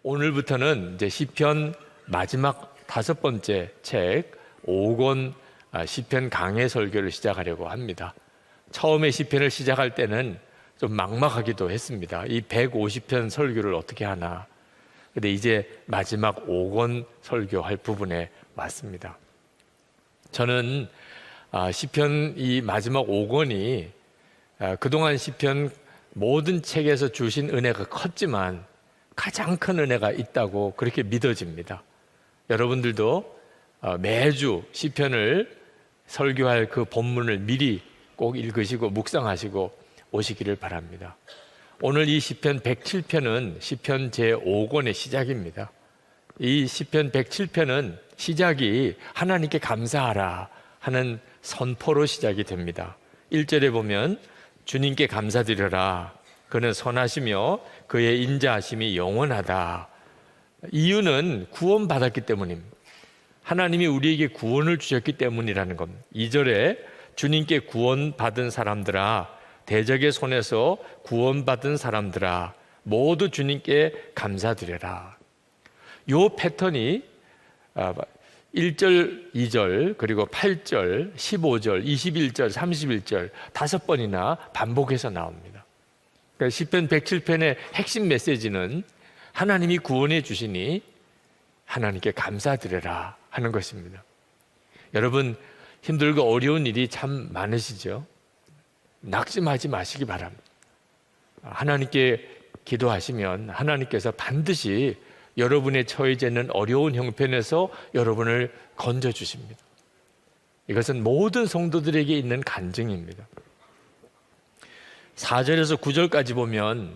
오늘부터는 이제 시편 마지막 5번째 책 5권 시편 강해 설교를 시작하려고 합니다. 처음에 시편을 시작할 때는 좀 막막하기도 했습니다. 이 150편 설교를 어떻게 하나. 근데 이제 마지막 5권 설교할 부분에 왔습니다. 저는 시편 이 마지막 5권이 그동안 시편 모든 책에서 주신 은혜가 컸지만 가장 큰 은혜가 있다고 그렇게 믿어집니다. 여러분들도 매주 시편을 설교할 그 본문을 미리 꼭 읽으시고 묵상하시고 오시기를 바랍니다. 오늘 이 시편 107편은 시편 제5권의 시작입니다. 이 시편 107편은 시작이 하나님께 감사하라 하는 선포로 시작이 됩니다. 1절에 보면 주님께 감사드려라. 그는 선하시며 그의 인자하심이 영원하다. 이유는 구원받았기 때문입니다. 하나님이 우리에게 구원을 주셨기 때문이라는 겁니다. 2절에 주님께 구원받은 사람들아, 대적의 손에서 구원받은 사람들아, 모두 주님께 감사드려라. 요 패턴이 1절, 2절, 그리고 8절, 15절, 21절, 31절 5번이나 반복해서 나옵니다. 그러니까 시편 107편의 핵심 메시지는 하나님이 구원해 주시니 하나님께 감사드려라 하는 것입니다. 여러분, 힘들고 어려운 일이 참 많으시죠? 낙심하지 마시기 바랍니다. 하나님께 기도하시면 하나님께서 반드시 여러분의 처해져 있는 어려운 형편에서 여러분을 건져주십니다. 이것은 모든 성도들에게 있는 간증입니다. 4절에서 9절까지 보면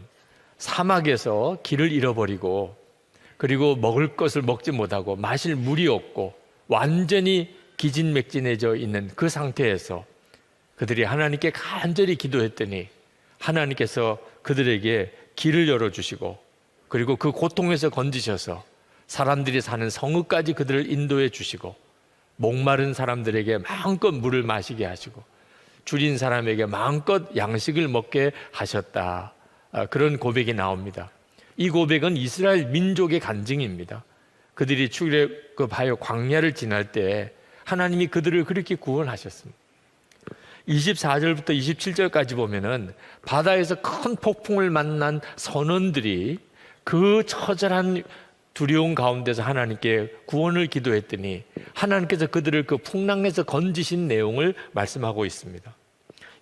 사막에서 길을 잃어버리고 그리고 먹을 것을 먹지 못하고 마실 물이 없고 완전히 기진맥진해져 있는 그 상태에서 그들이 하나님께 간절히 기도했더니 하나님께서 그들에게 길을 열어주시고 그리고 그 고통에서 건지셔서 사람들이 사는 성읍까지 그들을 인도해 주시고 목마른 사람들에게 마음껏 물을 마시게 하시고 줄인 사람에게 마음껏 양식을 먹게 하셨다. 그런 고백이 나옵니다. 이 고백은 이스라엘 민족의 간증입니다. 그들이 출애굽하여 광야를 지날 때 하나님이 그들을 그렇게 구원하셨습니다. 24절부터 27절까지 보면은 바다에서 큰 폭풍을 만난 선원들이 그 처절한 두려움 가운데서 하나님께 구원을 기도했더니 하나님께서 그들을 그 풍랑에서 건지신 내용을 말씀하고 있습니다.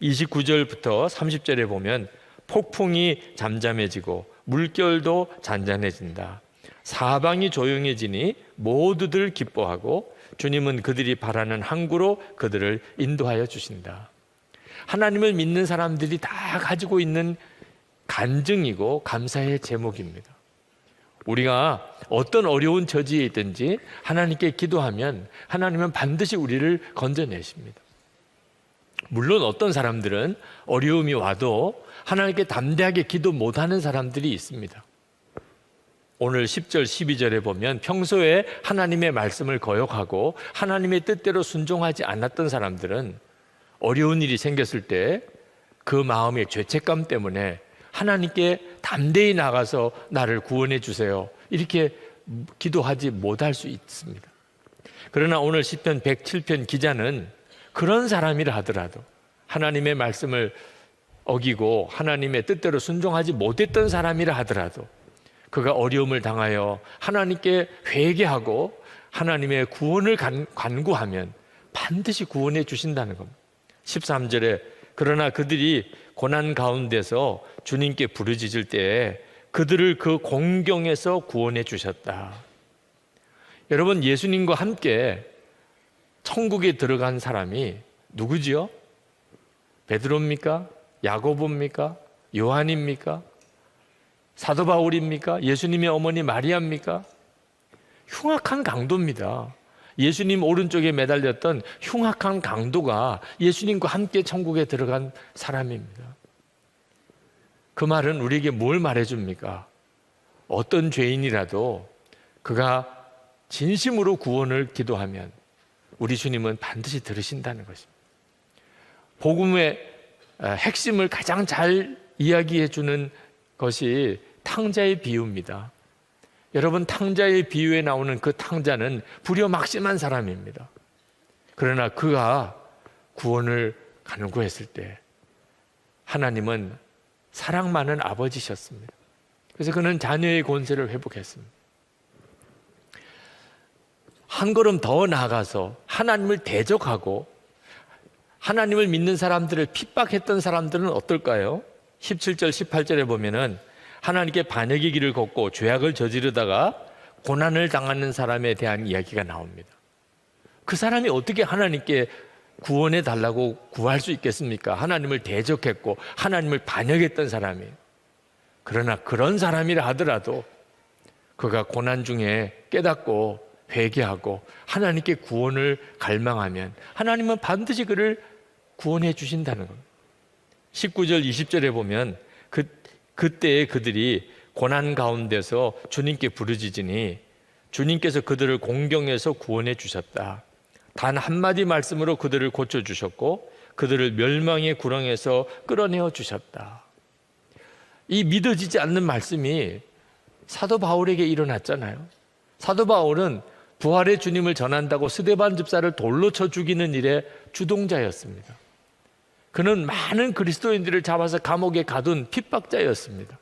29절부터 30절에 보면 폭풍이 잠잠해지고 물결도 잔잔해진다. 사방이 조용해지니 모두들 기뻐하고 주님은 그들이 바라는 항구로 그들을 인도하여 주신다. 하나님을 믿는 사람들이 다 가지고 있는 간증이고 감사의 제목입니다. 우리가 어떤 어려운 처지에 있든지 하나님께 기도하면 하나님은 반드시 우리를 건져내십니다. 물론 어떤 사람들은 어려움이 와도 하나님께 담대하게 기도 못하는 사람들이 있습니다. 오늘 10절, 12절에 보면 평소에 하나님의 말씀을 거역하고 하나님의 뜻대로 순종하지 않았던 사람들은 어려운 일이 생겼을 때 그 마음의 죄책감 때문에 하나님께 담대히 나가서 나를 구원해 주세요. 이렇게 기도하지 못할 수 있습니다. 그러나 오늘 시편 107편 기자는 그런 사람이라 하더라도 하나님의 말씀을 어기고 하나님의 뜻대로 순종하지 못했던 사람이라 하더라도 그가 어려움을 당하여 하나님께 회개하고 하나님의 구원을 간구하면 반드시 구원해 주신다는 겁니다. 13절에 그러나 그들이 고난 가운데서 주님께 부르짖을 때에 그들을 그 공경에서 구원해 주셨다. 여러분, 예수님과 함께 천국에 들어간 사람이 누구지요? 베드로입니까? 야고보입니까? 요한입니까? 사도 바울입니까? 예수님의 어머니 마리아입니까? 흉악한 강도입니다. 예수님 오른쪽에 매달렸던 흉악한 강도가 예수님과 함께 천국에 들어간 사람입니다. 그 말은 우리에게 뭘 말해줍니까? 어떤 죄인이라도 그가 진심으로 구원을 기도하면 우리 주님은 반드시 들으신다는 것입니다. 복음의 핵심을 가장 잘 이야기해 주는 것이 탕자의 비유입니다. 여러분, 탕자의 비유에 나오는 그 탕자는 불효막심한 사람입니다. 그러나 그가 구원을 간구했을 때 하나님은 사랑 많은 아버지셨습니다. 그래서 그는 자녀의 권세를 회복했습니다. 한 걸음 더 나아가서 하나님을 대적하고 하나님을 믿는 사람들을 핍박했던 사람들은 어떨까요? 17절 18절에 보면은 하나님께 반역의 길을 걷고 죄악을 저지르다가 고난을 당하는 사람에 대한 이야기가 나옵니다. 그 사람이 어떻게 하나님께 구원해 달라고 구할 수 있겠습니까? 하나님을 대적했고 하나님을 반역했던 사람이에요. 그러나 그런 사람이라 하더라도 그가 고난 중에 깨닫고 회개하고 하나님께 구원을 갈망하면 하나님은 반드시 그를 구원해 주신다는 겁니다. 19절 20절에 보면 그때에 그들이 고난 가운데서 주님께 부르짖으니 주님께서 그들을 공경해서 구원해 주셨다. 단 한마디 말씀으로 그들을 고쳐주셨고 그들을 멸망의 구렁에서 끌어내어 주셨다. 이 믿어지지 않는 말씀이 사도 바울에게 일어났잖아요. 사도 바울은 부활의 주님을 전한다고 스데반 집사를 돌로 쳐 죽이는 일에 주동자였습니다. 그는 많은 그리스도인들을 잡아서 감옥에 가둔 핍박자였습니다.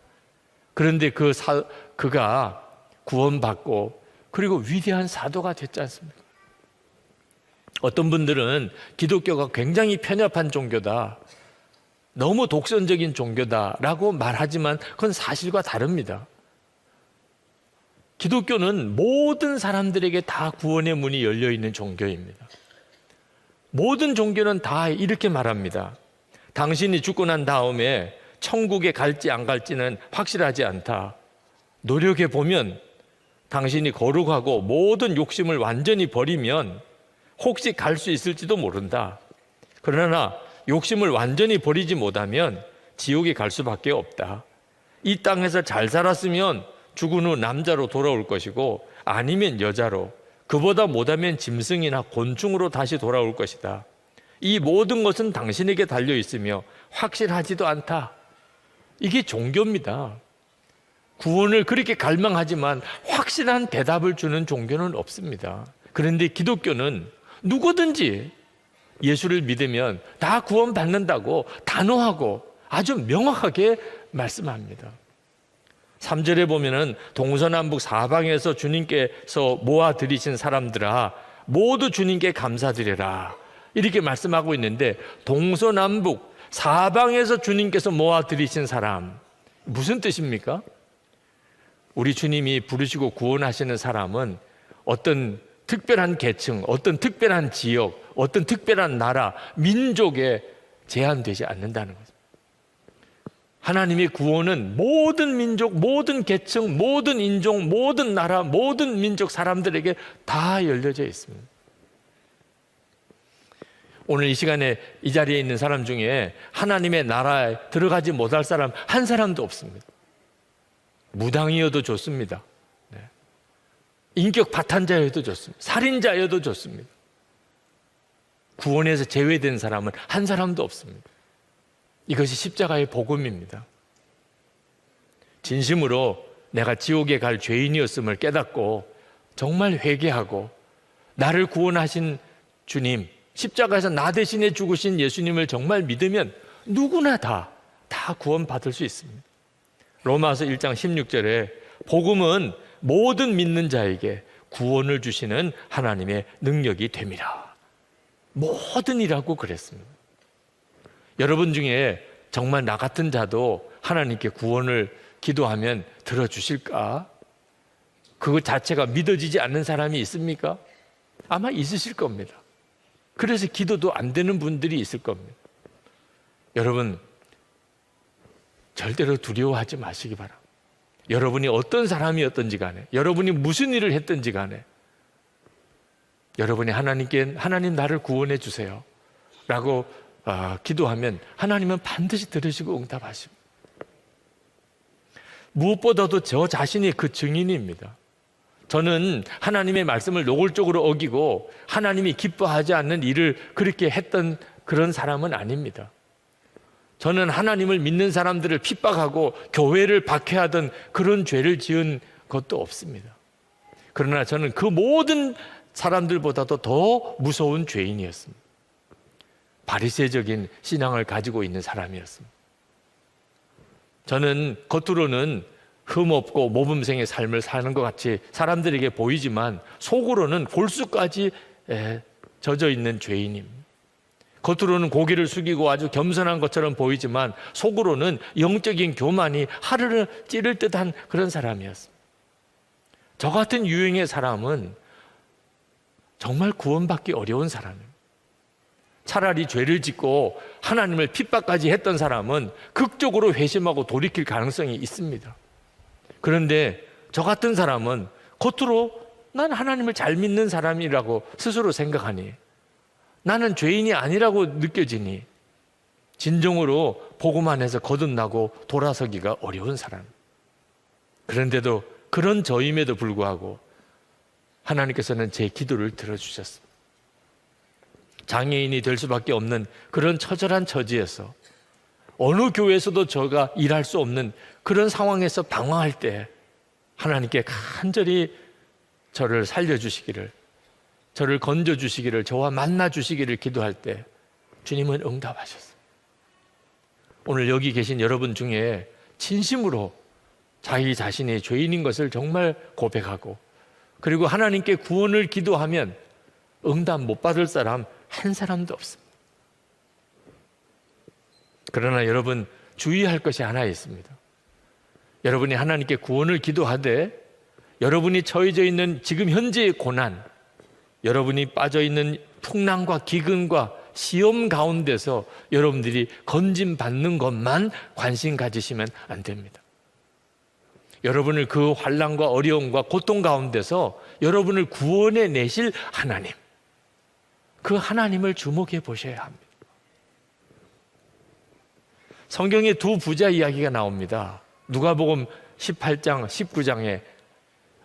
그런데 그가 구원받고 그리고 위대한 사도가 됐지 않습니까? 어떤 분들은 기독교가 굉장히 편협한 종교다, 너무 독선적인 종교다라고 말하지만 그건 사실과 다릅니다. 기독교는 모든 사람들에게 다 구원의 문이 열려있는 종교입니다. 모든 종교는 다 이렇게 말합니다. 당신이 죽고 난 다음에 천국에 갈지 안 갈지는 확실하지 않다. 노력해 보면 당신이 거룩하고 모든 욕심을 완전히 버리면 혹시 갈 수 있을지도 모른다. 그러나 욕심을 완전히 버리지 못하면 지옥에 갈 수밖에 없다. 이 땅에서 잘 살았으면 죽은 후 남자로 돌아올 것이고 아니면 여자로, 그보다 못하면 짐승이나 곤충으로 다시 돌아올 것이다. 이 모든 것은 당신에게 달려 있으며 확실하지도 않다. 이게 종교입니다. 구원을 그렇게 갈망하지만 확실한 대답을 주는 종교는 없습니다. 그런데 기독교는 누구든지 예수를 믿으면 다 구원받는다고 단호하고 아주 명확하게 말씀합니다. 3절에 보면은 동서남북 사방에서 주님께서 모아들이신 사람들아 모두 주님께 감사드려라, 이렇게 말씀하고 있는데, 동서남북 사방에서 주님께서 모아들이신 사람, 무슨 뜻입니까? 우리 주님이 부르시고 구원하시는 사람은 어떤 특별한 계층, 어떤 특별한 지역, 어떤 특별한 나라, 민족에 제한되지 않는다는 거죠. 하나님의 구원은 모든 민족, 모든 계층, 모든 인종, 모든 나라, 모든 민족 사람들에게 다 열려져 있습니다. 오늘 이 시간에 이 자리에 있는 사람 중에 하나님의 나라에 들어가지 못할 사람 한 사람도 없습니다. 무당이어도 좋습니다. 인격 파탄자여도 좋습니다. 살인자여도 좋습니다. 구원에서 제외된 사람은 한 사람도 없습니다. 이것이 십자가의 복음입니다. 진심으로 내가 지옥에 갈 죄인이었음을 깨닫고 정말 회개하고 나를 구원하신 주님, 십자가에서 나 대신에 죽으신 예수님을 정말 믿으면 누구나 다 구원받을 수 있습니다. 로마서 1장 16절에 복음은 모든 믿는 자에게 구원을 주시는 하나님의 능력이 됨이라. 모든이라고 그랬습니다. 여러분 중에 정말 나 같은 자도 하나님께 구원을 기도하면 들어주실까? 그것 자체가 믿어지지 않는 사람이 있습니까? 아마 있으실 겁니다. 그래서 기도도 안 되는 분들이 있을 겁니다. 여러분, 절대로 두려워하지 마시기 바랍니다. 여러분이 어떤 사람이었든지 간에, 여러분이 무슨 일을 했든지 간에, 여러분이 하나님께 하나님 나를 구원해 주세요 라고 기도하면 하나님은 반드시 들으시고 응답하십니다. 무엇보다도 저 자신이 그 증인입니다. 저는 하나님의 말씀을 노골적으로 어기고 하나님이 기뻐하지 않는 일을 그렇게 했던 그런 사람은 아닙니다. 저는 하나님을 믿는 사람들을 핍박하고 교회를 박해하던 그런 죄를 지은 것도 없습니다. 그러나 저는 그 모든 사람들보다도 더 무서운 죄인이었습니다. 바리새적인 신앙을 가지고 있는 사람이었습니다. 저는 겉으로는 흠없고 모범생의 삶을 사는 것 같이 사람들에게 보이지만 속으로는 골수까지 젖어 있는 죄인입니다. 겉으로는 고개를 숙이고 아주 겸손한 것처럼 보이지만 속으로는 영적인 교만이 하루를 찌를 듯한 그런 사람이었습니다. 저 같은 유형의 사람은 정말 구원받기 어려운 사람입니다. 차라리 죄를 짓고 하나님을 핍박까지 했던 사람은 극적으로 회심하고 돌이킬 가능성이 있습니다. 그런데 저 같은 사람은 겉으로 난 하나님을 잘 믿는 사람이라고 스스로 생각하니, 나는 죄인이 아니라고 느껴지니 진정으로 복음 안에서 거듭나고 돌아서기가 어려운 사람. 그런데도 그런 저임에도 불구하고 하나님께서는 제 기도를 들어주셨습니다. 장애인이 될 수밖에 없는 그런 처절한 처지에서, 어느 교회에서도 저가 일할 수 없는 그런 상황에서 방황할 때 하나님께 간절히 저를 살려주시기를, 저를 건져주시기를, 저와 만나주시기를 기도할 때 주님은 응답하셨어요. 오늘 여기 계신 여러분 중에 진심으로 자기 자신이 죄인인 것을 정말 고백하고, 그리고 하나님께 구원을 기도하면 응답 못 받을 사람 한 사람도 없습니다. 그러나 여러분 주의할 것이 하나 있습니다. 여러분이 하나님께 구원을 기도하되 여러분이 처해져 있는 지금 현재의 고난, 여러분이 빠져 있는 풍랑과 기근과 시험 가운데서 여러분들이 건짐 받는 것만 관심 가지시면 안 됩니다. 여러분을 그 환난과 어려움과 고통 가운데서 여러분을 구원해 내실 하나님, 그 하나님을 주목해 보셔야 합니다. 성경에 두 부자 이야기가 나옵니다. 누가복음 18장, 19장에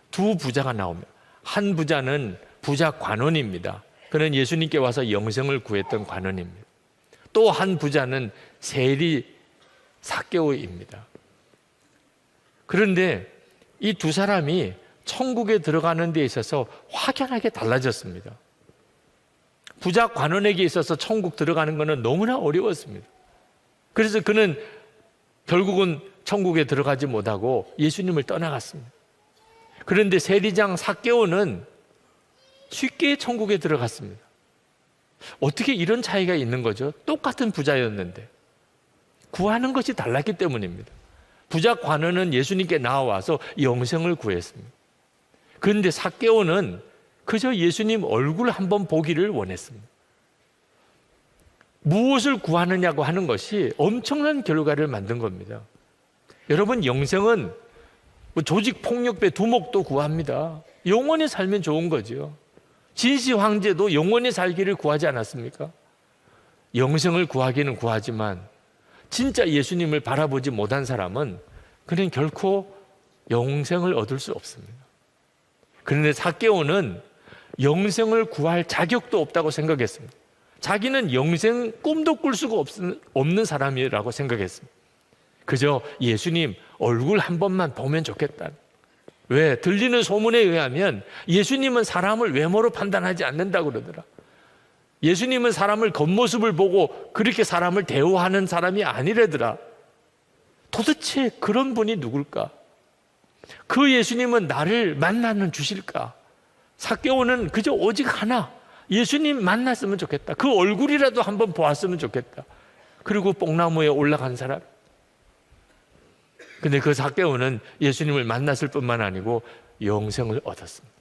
두 부자가 나옵니다. 한 부자는 부자 관원입니다. 그는 예수님께 와서 영생을 구했던 관원입니다. 또 한 부자는 세리 삭개오입니다. 그런데 이 두 사람이 천국에 들어가는 데 있어서 확연하게 달라졌습니다. 부자 관원에게 있어서 천국 들어가는 것은 너무나 어려웠습니다. 그래서 그는 결국은 천국에 들어가지 못하고 예수님을 떠나갔습니다. 그런데 세리장 삭개오는 쉽게 천국에 들어갔습니다. 어떻게 이런 차이가 있는 거죠? 똑같은 부자였는데 구하는 것이 달랐기 때문입니다. 부자 관원은 예수님께 나와서 영생을 구했습니다. 그런데 삭개오는 그저 예수님 얼굴 한번 보기를 원했습니다. 무엇을 구하느냐고 하는 것이 엄청난 결과를 만든 겁니다. 여러분, 영생은 조직 폭력배 두목도 구합니다. 영원히 살면 좋은 거죠. 진시 황제도 영원히 살기를 구하지 않았습니까? 영생을 구하기는 구하지만 진짜 예수님을 바라보지 못한 사람은 그는 결코 영생을 얻을 수 없습니다. 그런데 삭개오는 영생을 구할 자격도 없다고 생각했습니다. 자기는 영생 꿈도 꿀 수가 없는 사람이라고 생각했습니다. 그저 예수님 얼굴 한 번만 보면 좋겠다. 왜? 들리는 소문에 의하면 예수님은 사람을 외모로 판단하지 않는다고 그러더라. 예수님은 사람을 겉모습을 보고 그렇게 사람을 대우하는 사람이 아니래더라. 도대체 그런 분이 누굴까? 그 예수님은 나를 만나는 주실까? 삭개오는 그저 오직 하나, 예수님 만났으면 좋겠다. 그 얼굴이라도 한번 보았으면 좋겠다. 그리고 뽕나무에 올라간 사람. 근데 그 삭개오는 예수님을 만났을 뿐만 아니고 영생을 얻었습니다.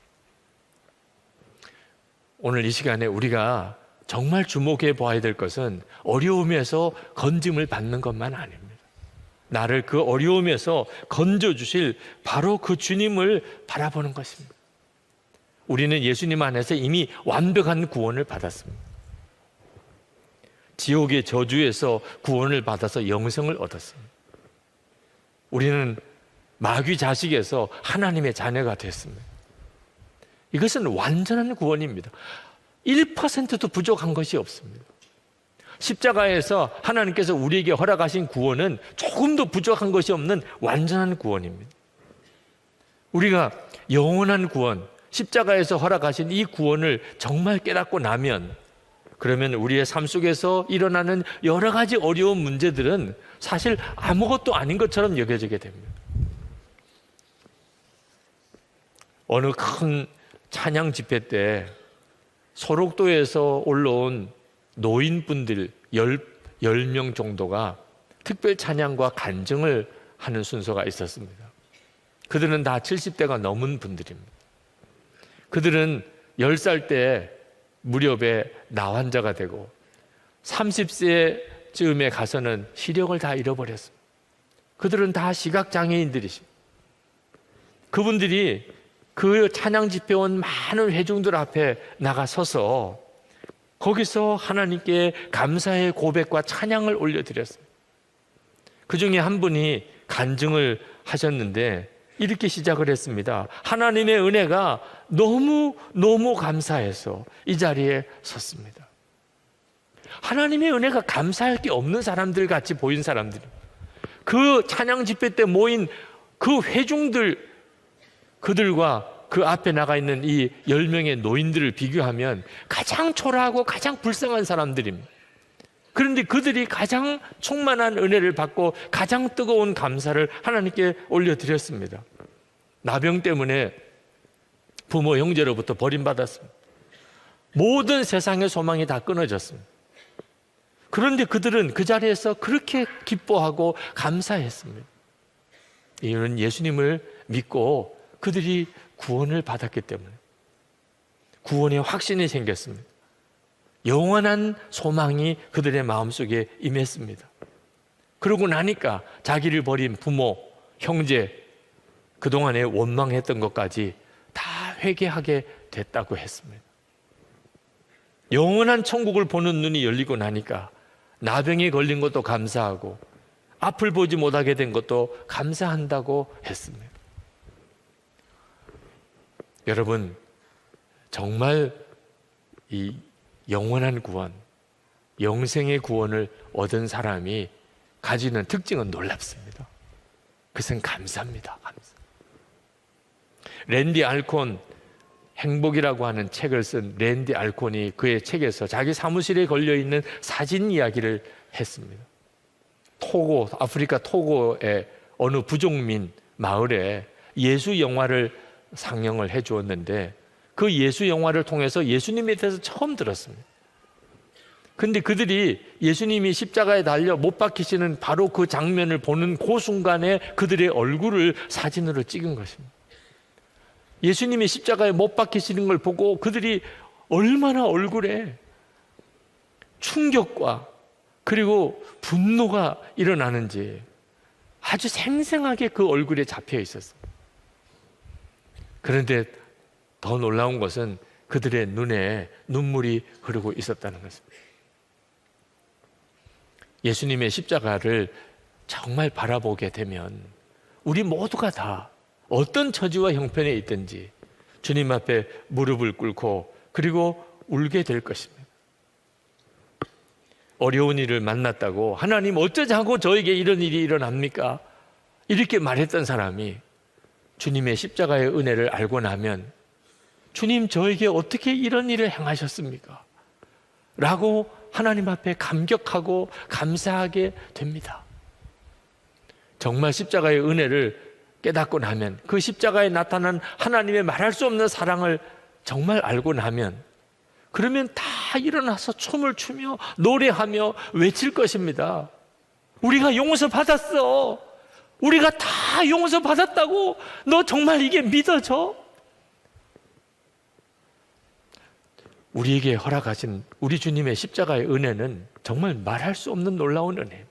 오늘 이 시간에 우리가 정말 주목해 보아야 될 것은 어려움에서 건짐을 받는 것만 아닙니다. 나를 그 어려움에서 건져주실 바로 그 주님을 바라보는 것입니다. 우리는 예수님 안에서 이미 완벽한 구원을 받았습니다. 지옥의 저주에서 구원을 받아서 영생을 얻었습니다. 우리는 마귀 자식에서 하나님의 자녀가 됐습니다. 이것은 완전한 구원입니다. 1%도 부족한 것이 없습니다. 십자가에서 하나님께서 우리에게 허락하신 구원은 조금도 부족한 것이 없는 완전한 구원입니다. 우리가 영원한 구원, 십자가에서 허락하신 이 구원을 정말 깨닫고 나면, 그러면 우리의 삶 속에서 일어나는 여러 가지 어려운 문제들은 사실 아무것도 아닌 것처럼 여겨지게 됩니다. 어느 큰 찬양 집회 때 소록도에서 올라온 노인분들 10명 정도가 특별 찬양과 간증을 하는 순서가 있었습니다. 그들은 다 70대가 넘은 분들입니다. 그들은 10살 때 무렵에 나환자가 되고 30세쯤에 가서는 시력을 다 잃어버렸습니다. 그들은 다 시각장애인들이십니다. 그분들이 그 찬양 집회 온 많은 회중들 앞에 나가서서 거기서 하나님께 감사의 고백과 찬양을 올려드렸습니다. 그 중에 한 분이 간증을 하셨는데 이렇게 시작을 했습니다. 하나님의 은혜가 너무 감사해서 이 자리에 섰습니다. 하나님의 은혜가 감사할 게 없는 사람들 같이 보인 사람들이, 그 찬양 집회 때 모인 그 회중들, 그들과 그 앞에 나가 있는 이 10명의 노인들을 비교하면 가장 초라하고 가장 불쌍한 사람들입니다. 그런데 그들이 가장 충만한 은혜를 받고 가장 뜨거운 감사를 하나님께 올려드렸습니다. 나병 때문에 부모 형제로부터 버림받았습니다. 모든 세상의 소망이 다 끊어졌습니다. 그런데 그들은 그 자리에서 그렇게 기뻐하고 감사했습니다. 이유는 예수님을 믿고 그들이 구원을 받았기 때문에 구원의 확신이 생겼습니다. 영원한 소망이 그들의 마음속에 임했습니다. 그러고 나니까 자기를 버린 부모, 형제, 그동안에 원망했던 것까지 다 회개하게 됐다고 했습니다. 영원한 천국을 보는 눈이 열리고 나니까 나병에 걸린 것도 감사하고 앞을 보지 못하게 된 것도 감사한다고 했습니다. 여러분, 정말 이 영원한 구원, 영생의 구원을 얻은 사람이 가지는 특징은 놀랍습니다. 그것은 감사입니다. 감사. 랜디 알콘, 행복이라고 하는 책을 쓴 랜디 알콘이 그의 책에서 자기 사무실에 걸려있는 사진 이야기를 했습니다. 토고, 아프리카 토고의 어느 부족민 마을에 예수 영화를 상영을 해 주었는데 그 예수 영화를 통해서 예수님에 대해서 처음 들었습니다. 근데 그들이 예수님이 십자가에 달려 못 박히시는 바로 그 장면을 보는 그 순간에 그들의 얼굴을 사진으로 찍은 것입니다. 예수님이 십자가에 못 박히시는 걸 보고 그들이 얼마나 얼굴에 충격과 그리고 분노가 일어나는지 아주 생생하게 그 얼굴에 잡혀 있었습니다. 그런데 더 놀라운 것은 그들의 눈에 눈물이 흐르고 있었다는 것입니다. 예수님의 십자가를 정말 바라보게 되면 우리 모두가 다 어떤 처지와 형편에 있든지 주님 앞에 무릎을 꿇고 그리고 울게 될 것입니다. 어려운 일을 만났다고 하나님 어쩌자고 저에게 이런 일이 일어납니까? 이렇게 말했던 사람이 주님의 십자가의 은혜를 알고 나면 주님 저에게 어떻게 이런 일을 행하셨습니까? 라고 하나님 앞에 감격하고 감사하게 됩니다. 정말 십자가의 은혜를 깨닫고 나면 그 십자가에 나타난 하나님의 말할 수 없는 사랑을 정말 알고 나면 그러면 다 일어나서 춤을 추며 노래하며 외칠 것입니다. 우리가 용서받았어. 우리가 다 용서받았다고. 너 정말 이게 믿어져? 우리에게 허락하신 우리 주님의 십자가의 은혜는 정말 말할 수 없는 놀라운 은혜.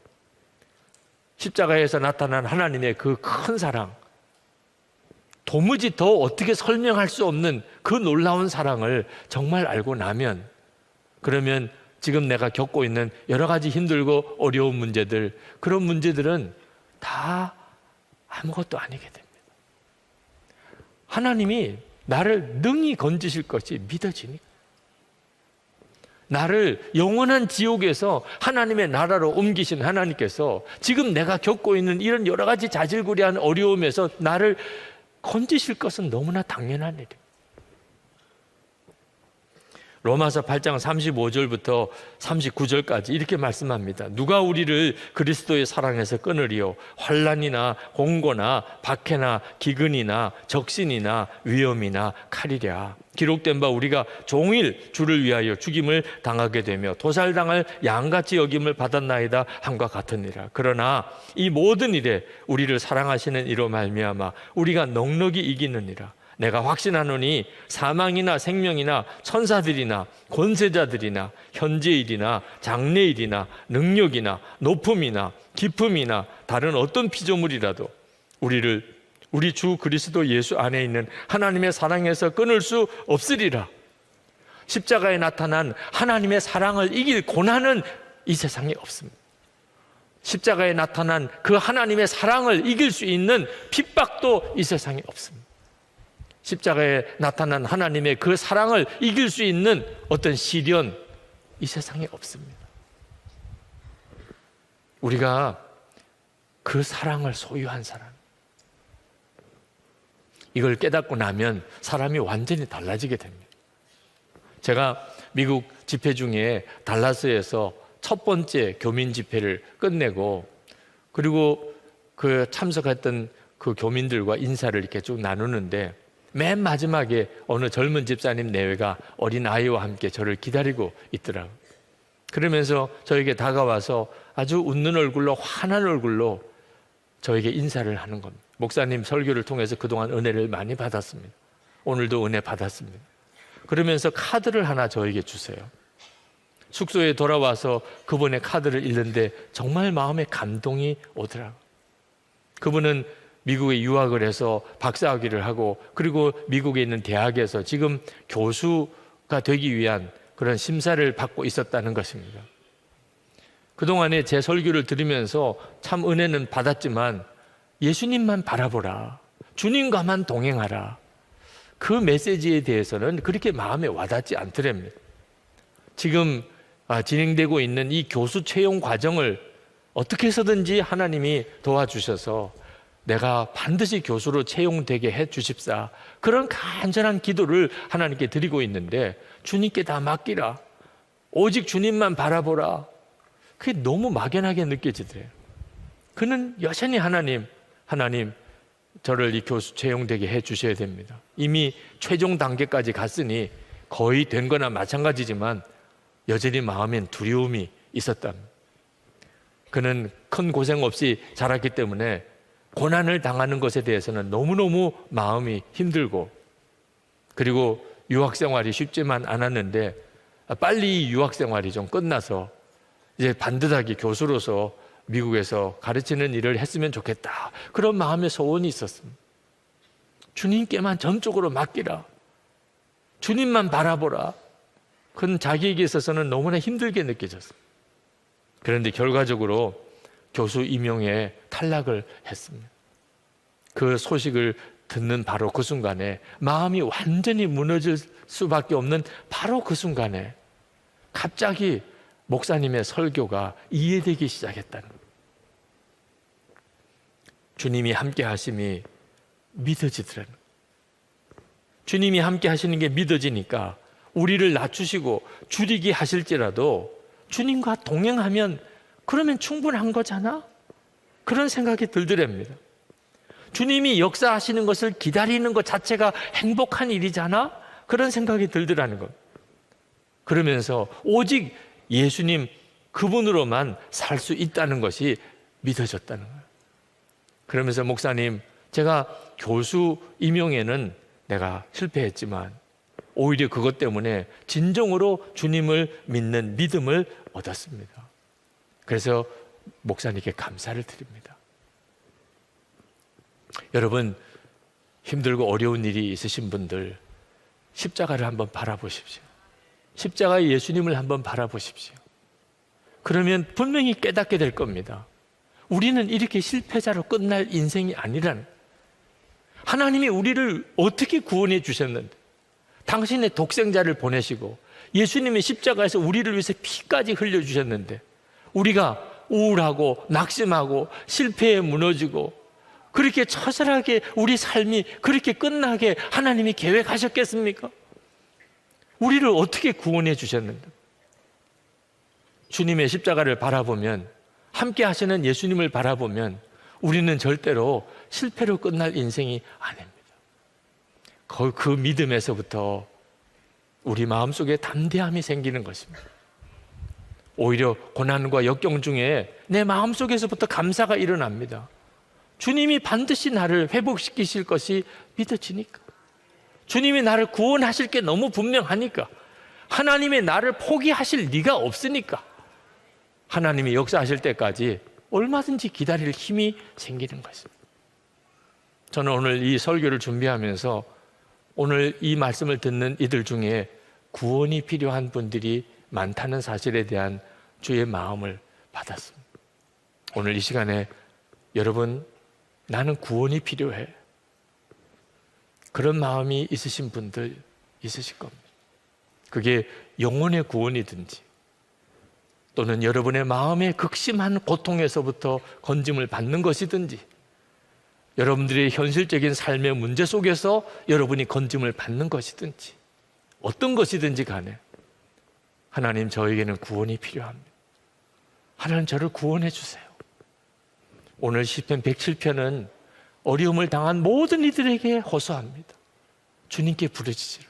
십자가에서 나타난 하나님의 그 큰 사랑, 도무지 더 어떻게 설명할 수 없는 그 놀라운 사랑을 정말 알고 나면 그러면 지금 내가 겪고 있는 여러 가지 힘들고 어려운 문제들, 그런 문제들은 다 아무것도 아니게 됩니다. 하나님이 나를 능히 건지실 것이 믿어지니까. 나를 영원한 지옥에서 하나님의 나라로 옮기신 하나님께서 지금 내가 겪고 있는 이런 여러 가지 자질구레한 어려움에서 나를 건지실 것은 너무나 당연한 일입니다. 로마서 8장 35절부터 39절까지 이렇게 말씀합니다. 누가 우리를 그리스도의 사랑에서 끊으리요? 환난이나 공고나 박해나 기근이나 적신이나 위험이나 칼이랴. 기록된 바 우리가 종일 주를 위하여 죽임을 당하게 되며 도살당할 양같이 여김을 받았나이다 함과 같으니라. 그러나 이 모든 일에 우리를 사랑하시는 이로 말미암아 우리가 넉넉히 이기느니라. 내가 확신하노니 사망이나 생명이나 천사들이나 권세자들이나 현재일이나 장래일이나 능력이나 높음이나 깊음이나 다른 어떤 피조물이라도 우리를 우리 주 그리스도 예수 안에 있는 하나님의 사랑에서 끊을 수 없으리라. 십자가에 나타난 하나님의 사랑을 이길 고난은 이 세상에 없습니다. 십자가에 나타난 그 하나님의 사랑을 이길 수 있는 핍박도 이 세상에 없습니다. 십자가에 나타난 하나님의 그 사랑을 이길 수 있는 어떤 시련 이 세상에 없습니다. 우리가 그 사랑을 소유한 사람, 이걸 깨닫고 나면 사람이 완전히 달라지게 됩니다. 제가 미국 집회 중에 달라스에서 첫 번째 교민 집회를 끝내고 그리고 그 참석했던 그 교민들과 인사를 이렇게 쭉 나누는데 맨 마지막에 어느 젊은 집사님 내외가 어린 아이와 함께 저를 기다리고 있더라고요. 그러면서 저에게 다가와서 아주 웃는 얼굴로 환한 얼굴로 저에게 인사를 하는 겁니다. 목사님 설교를 통해서 그동안 은혜를 많이 받았습니다. 오늘도 은혜 받았습니다. 그러면서 카드를 하나 저에게 주세요. 숙소에 돌아와서 그분의 카드를 읽는데 정말 마음에 감동이 오더라고요. 그분은 미국에 유학을 해서 박사학위를 하고 그리고 미국에 있는 대학에서 지금 교수가 되기 위한 그런 심사를 받고 있었다는 것입니다. 그동안에 제 설교를 들으면서 참 은혜는 받았지만 예수님만 바라보라, 주님과만 동행하라, 그 메시지에 대해서는 그렇게 마음에 와닿지 않더랍니다. 지금 진행되고 있는 이 교수 채용 과정을 어떻게 해서든지 하나님이 도와주셔서 내가 반드시 교수로 채용되게 해 주십사, 그런 간절한 기도를 하나님께 드리고 있는데 주님께 다 맡기라, 오직 주님만 바라보라, 그게 너무 막연하게 느껴지더래요. 그는 여전히 하나님 저를 이 교수 채용되게 해 주셔야 됩니다. 이미 최종 단계까지 갔으니 거의 된 거나 마찬가지지만 여전히 마음엔 두려움이 있었답니다. 그는 큰 고생 없이 자랐기 때문에 고난을 당하는 것에 대해서는 너무너무 마음이 힘들고, 그리고 유학생활이 쉽지만 않았는데 빨리 유학생활이 좀 끝나서 이제 반듯하게 교수로서 미국에서 가르치는 일을 했으면 좋겠다, 그런 마음의 소원이 있었습니다. 주님께만 전적으로 맡기라, 주님만 바라보라, 그건 자기에게 있어서는 너무나 힘들게 느껴졌습니다. 그런데 결과적으로 교수 임용에 탈락을 했습니다. 그 소식을 듣는 바로 그 순간에 마음이 완전히 무너질 수밖에 없는 바로 그 순간에 갑자기 목사님의 설교가 이해되기 시작했다는 거예요. 주님이 함께 하심이 믿어지더라는 거예요. 주님이 함께 하시는 게 믿어지니까 우리를 낮추시고 줄이기 하실지라도 주님과 동행하면 그러면 충분한 거잖아? 그런 생각이 들더랍니다. 주님이 역사하시는 것을 기다리는 것 자체가 행복한 일이잖아? 그런 생각이 들더라는 것. 그러면서 오직 예수님 그분으로만 살 수 있다는 것이 믿어졌다는 거예요. 그러면서 목사님, 제가 교수 임용에는 내가 실패했지만 오히려 그것 때문에 진정으로 주님을 믿는 믿음을 얻었습니다. 그래서 목사님께 감사를 드립니다. 여러분, 힘들고 어려운 일이 있으신 분들 십자가를 한번 바라보십시오. 십자가의 예수님을 한번 바라보십시오. 그러면 분명히 깨닫게 될 겁니다. 우리는 이렇게 실패자로 끝날 인생이 아니라는, 하나님이 우리를 어떻게 구원해 주셨는데 당신의 독생자를 보내시고 예수님의 십자가에서 우리를 위해서 피까지 흘려주셨는데 우리가 우울하고 낙심하고 실패에 무너지고 그렇게 처절하게 우리 삶이 그렇게 끝나게 하나님이 계획하셨겠습니까? 우리를 어떻게 구원해 주셨는데? 주님의 십자가를 바라보면, 함께 하시는 예수님을 바라보면 우리는 절대로 실패로 끝날 인생이 아닙니다. 그 믿음에서부터 우리 마음속에 담대함이 생기는 것입니다. 오히려 고난과 역경 중에 내 마음속에서부터 감사가 일어납니다. 주님이 반드시 나를 회복시키실 것이 믿어지니까, 주님이 나를 구원하실 게 너무 분명하니까, 하나님의 나를 포기하실 리가 없으니까 하나님이 역사하실 때까지 얼마든지 기다릴 힘이 생기는 것입니다. 저는 오늘 이 설교를 준비하면서 오늘 이 말씀을 듣는 이들 중에 구원이 필요한 분들이 많다는 사실에 대한 주의 마음을 받았습니다. 오늘 이 시간에 여러분, 나는 구원이 필요해, 그런 마음이 있으신 분들 있으실 겁니다. 그게 영혼의 구원이든지 또는 여러분의 마음의 극심한 고통에서부터 건짐을 받는 것이든지, 여러분들의 현실적인 삶의 문제 속에서 여러분이 건짐을 받는 것이든지, 어떤 것이든지 간에 하나님, 저에게는 구원이 필요합니다. 하나님, 저를 구원해 주세요. 오늘 시편 107편은 어려움을 당한 모든 이들에게 호소합니다. 주님께 부르짖으라.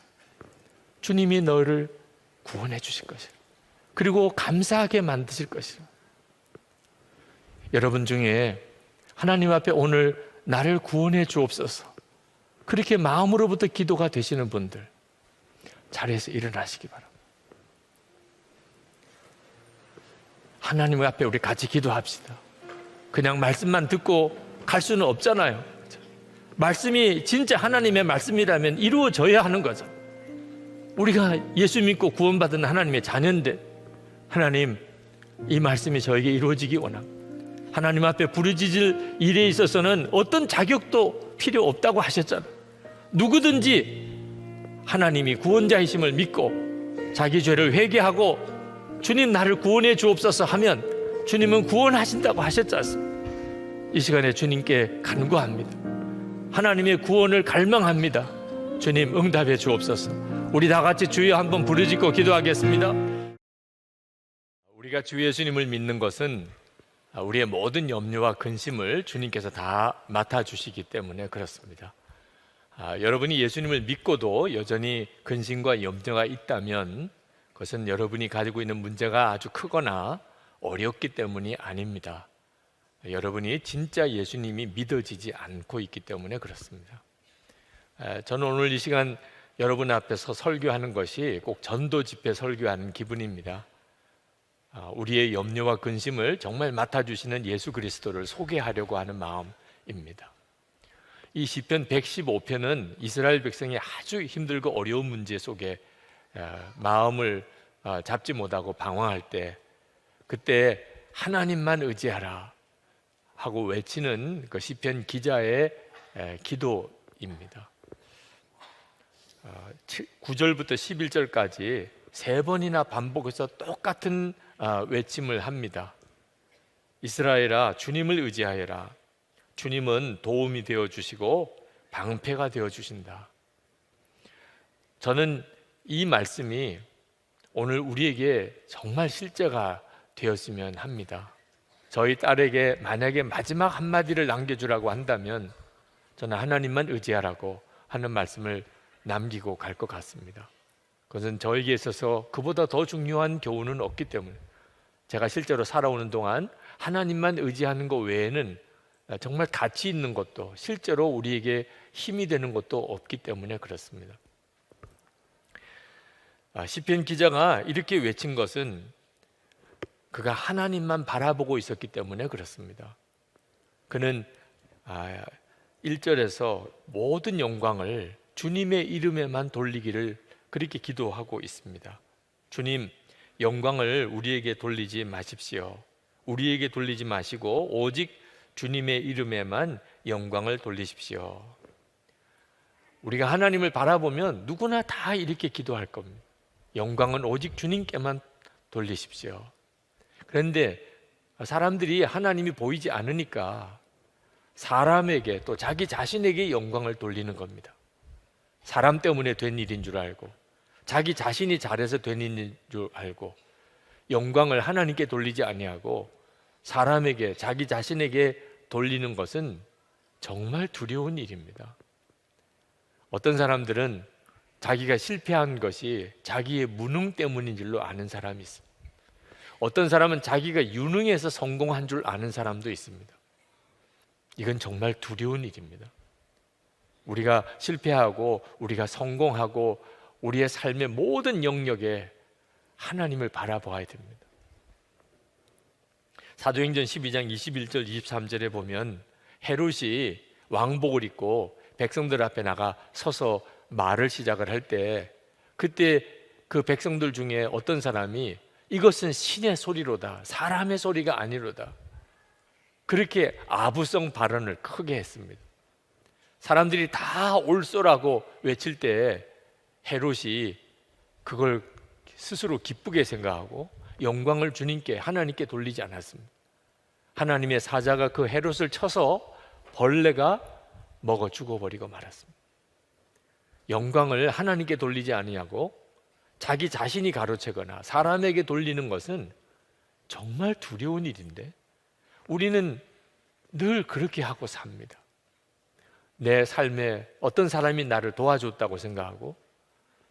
주님이 너를 구원해 주실 것이라. 그리고 감사하게 만드실 것이라. 여러분 중에 하나님 앞에 오늘 나를 구원해 주옵소서, 그렇게 마음으로부터 기도가 되시는 분들 자리에서 일어나시기 바랍니다. 하나님 앞에 우리 같이 기도합시다. 그냥 말씀만 듣고 갈 수는 없잖아요. 말씀이 진짜 하나님의 말씀이라면 이루어져야 하는 거죠. 우리가 예수 믿고 구원받은 하나님의 자녀인데, 하나님, 이 말씀이 저에게 이루어지기 원합니다. 하나님 앞에 부르짖을 일에 있어서는 어떤 자격도 필요 없다고 하셨잖아요. 누구든지 하나님이 구원자이심을 믿고 자기 죄를 회개하고 주님, 나를 구원해 주옵소서 하면 주님은 구원하신다고 하셨지 않습니까? 이 시간에 주님께 간구합니다. 하나님의 구원을 갈망합니다. 주님, 응답해 주옵소서. 우리 다 같이 주여 한번 부르짖고 기도하겠습니다. 우리가 주 예수님을 믿는 것은 우리의 모든 염려와 근심을 주님께서 다 맡아주시기 때문에 그렇습니다. 여러분이 예수님을 믿고도 여전히 근심과 염려가 있다면 그것은 여러분이 가지고 있는 문제가 아주 크거나 어렵기 때문이 아닙니다. 여러분이 진짜 예수님이 믿어지지 않고 있기 때문에 그렇습니다. 저는 오늘 이 시간 여러분 앞에서 설교하는 것이 꼭 전도 집회 설교하는 기분입니다. 우리의 염려와 근심을 정말 맡아주시는 예수 그리스도를 소개하려고 하는 마음입니다. 이 시편 115편은 이스라엘 백성이 아주 힘들고 어려운 문제 속에 마음을 잡지 못하고 방황할 때, 그때 하나님만 의지하라 하고 외치는 그 시편 기자의 기도입니다. 9절부터 11절까지 3번이나 반복해서 똑같은 외침을 합니다. 이스라엘아, 주님을 의지하여라. 주님은 도움이 되어 주시고 방패가 되어 주신다. 저는 이 말씀이 오늘 우리에게 정말 실제가 되었으면 합니다. 저희 딸에게 만약에 마지막 한마디를 남겨주라고 한다면 저는 하나님만 의지하라고 하는 말씀을 남기고 갈 것 같습니다. 그것은 저에게 있어서 그보다 더 중요한 교훈은 없기 때문에, 제가 실제로 살아오는 동안 하나님만 의지하는 것 외에는 정말 가치 있는 것도 실제로 우리에게 힘이 되는 것도 없기 때문에 그렇습니다. 시편 기자가 이렇게 외친 것은 그가 하나님만 바라보고 있었기 때문에 그렇습니다. 그는 1절에서 모든 영광을 주님의 이름에만 돌리기를 그렇게 기도하고 있습니다. 주님, 영광을 우리에게 돌리지 마십시오. 우리에게 돌리지 마시고 오직 주님의 이름에만 영광을 돌리십시오. 우리가 하나님을 바라보면 누구나 다 이렇게 기도할 겁니다. 영광은 오직 주님께만 돌리십시오. 그런데 사람들이 하나님이 보이지 않으니까 사람에게 또 자기 자신에게 영광을 돌리는 겁니다. 사람 때문에 된 일인 줄 알고, 자기 자신이 잘해서 된 일인 줄 알고, 영광을 하나님께 돌리지 아니하고 사람에게, 자기 자신에게 돌리는 것은 정말 두려운 일입니다. 어떤 사람들은 자기가 실패한 것이 자기의 무능 때문인 줄로 아는 사람이 있습니다. 어떤 사람은 자기가 유능해서 성공한 줄 아는 사람도 있습니다. 이건 정말 두려운 일입니다. 우리가 실패하고 우리가 성공하고 우리의 삶의 모든 영역에 하나님을 바라보아야 됩니다. 사도행전 12장 21절 23절에 보면 헤롯이 왕복을 입고 백성들 앞에 나가 서서 말을 시작을 할 때, 그때 그 백성들 중에 어떤 사람이 이것은 신의 소리로다, 사람의 소리가 아니로다, 그렇게 아부성 발언을 크게 했습니다. 사람들이 다 옳소라고 외칠 때 헤롯이 그걸 스스로 기쁘게 생각하고 영광을 주님께, 하나님께 돌리지 않았습니다. 하나님의 사자가 그 헤롯을 쳐서 벌레가 먹어 죽어버리고 말았습니다. 영광을 하나님께 돌리지 아니하고 자기 자신이 가로채거나 사람에게 돌리는 것은 정말 두려운 일인데 우리는 늘 그렇게 하고 삽니다. 내 삶에 어떤 사람이 나를 도와줬다고 생각하고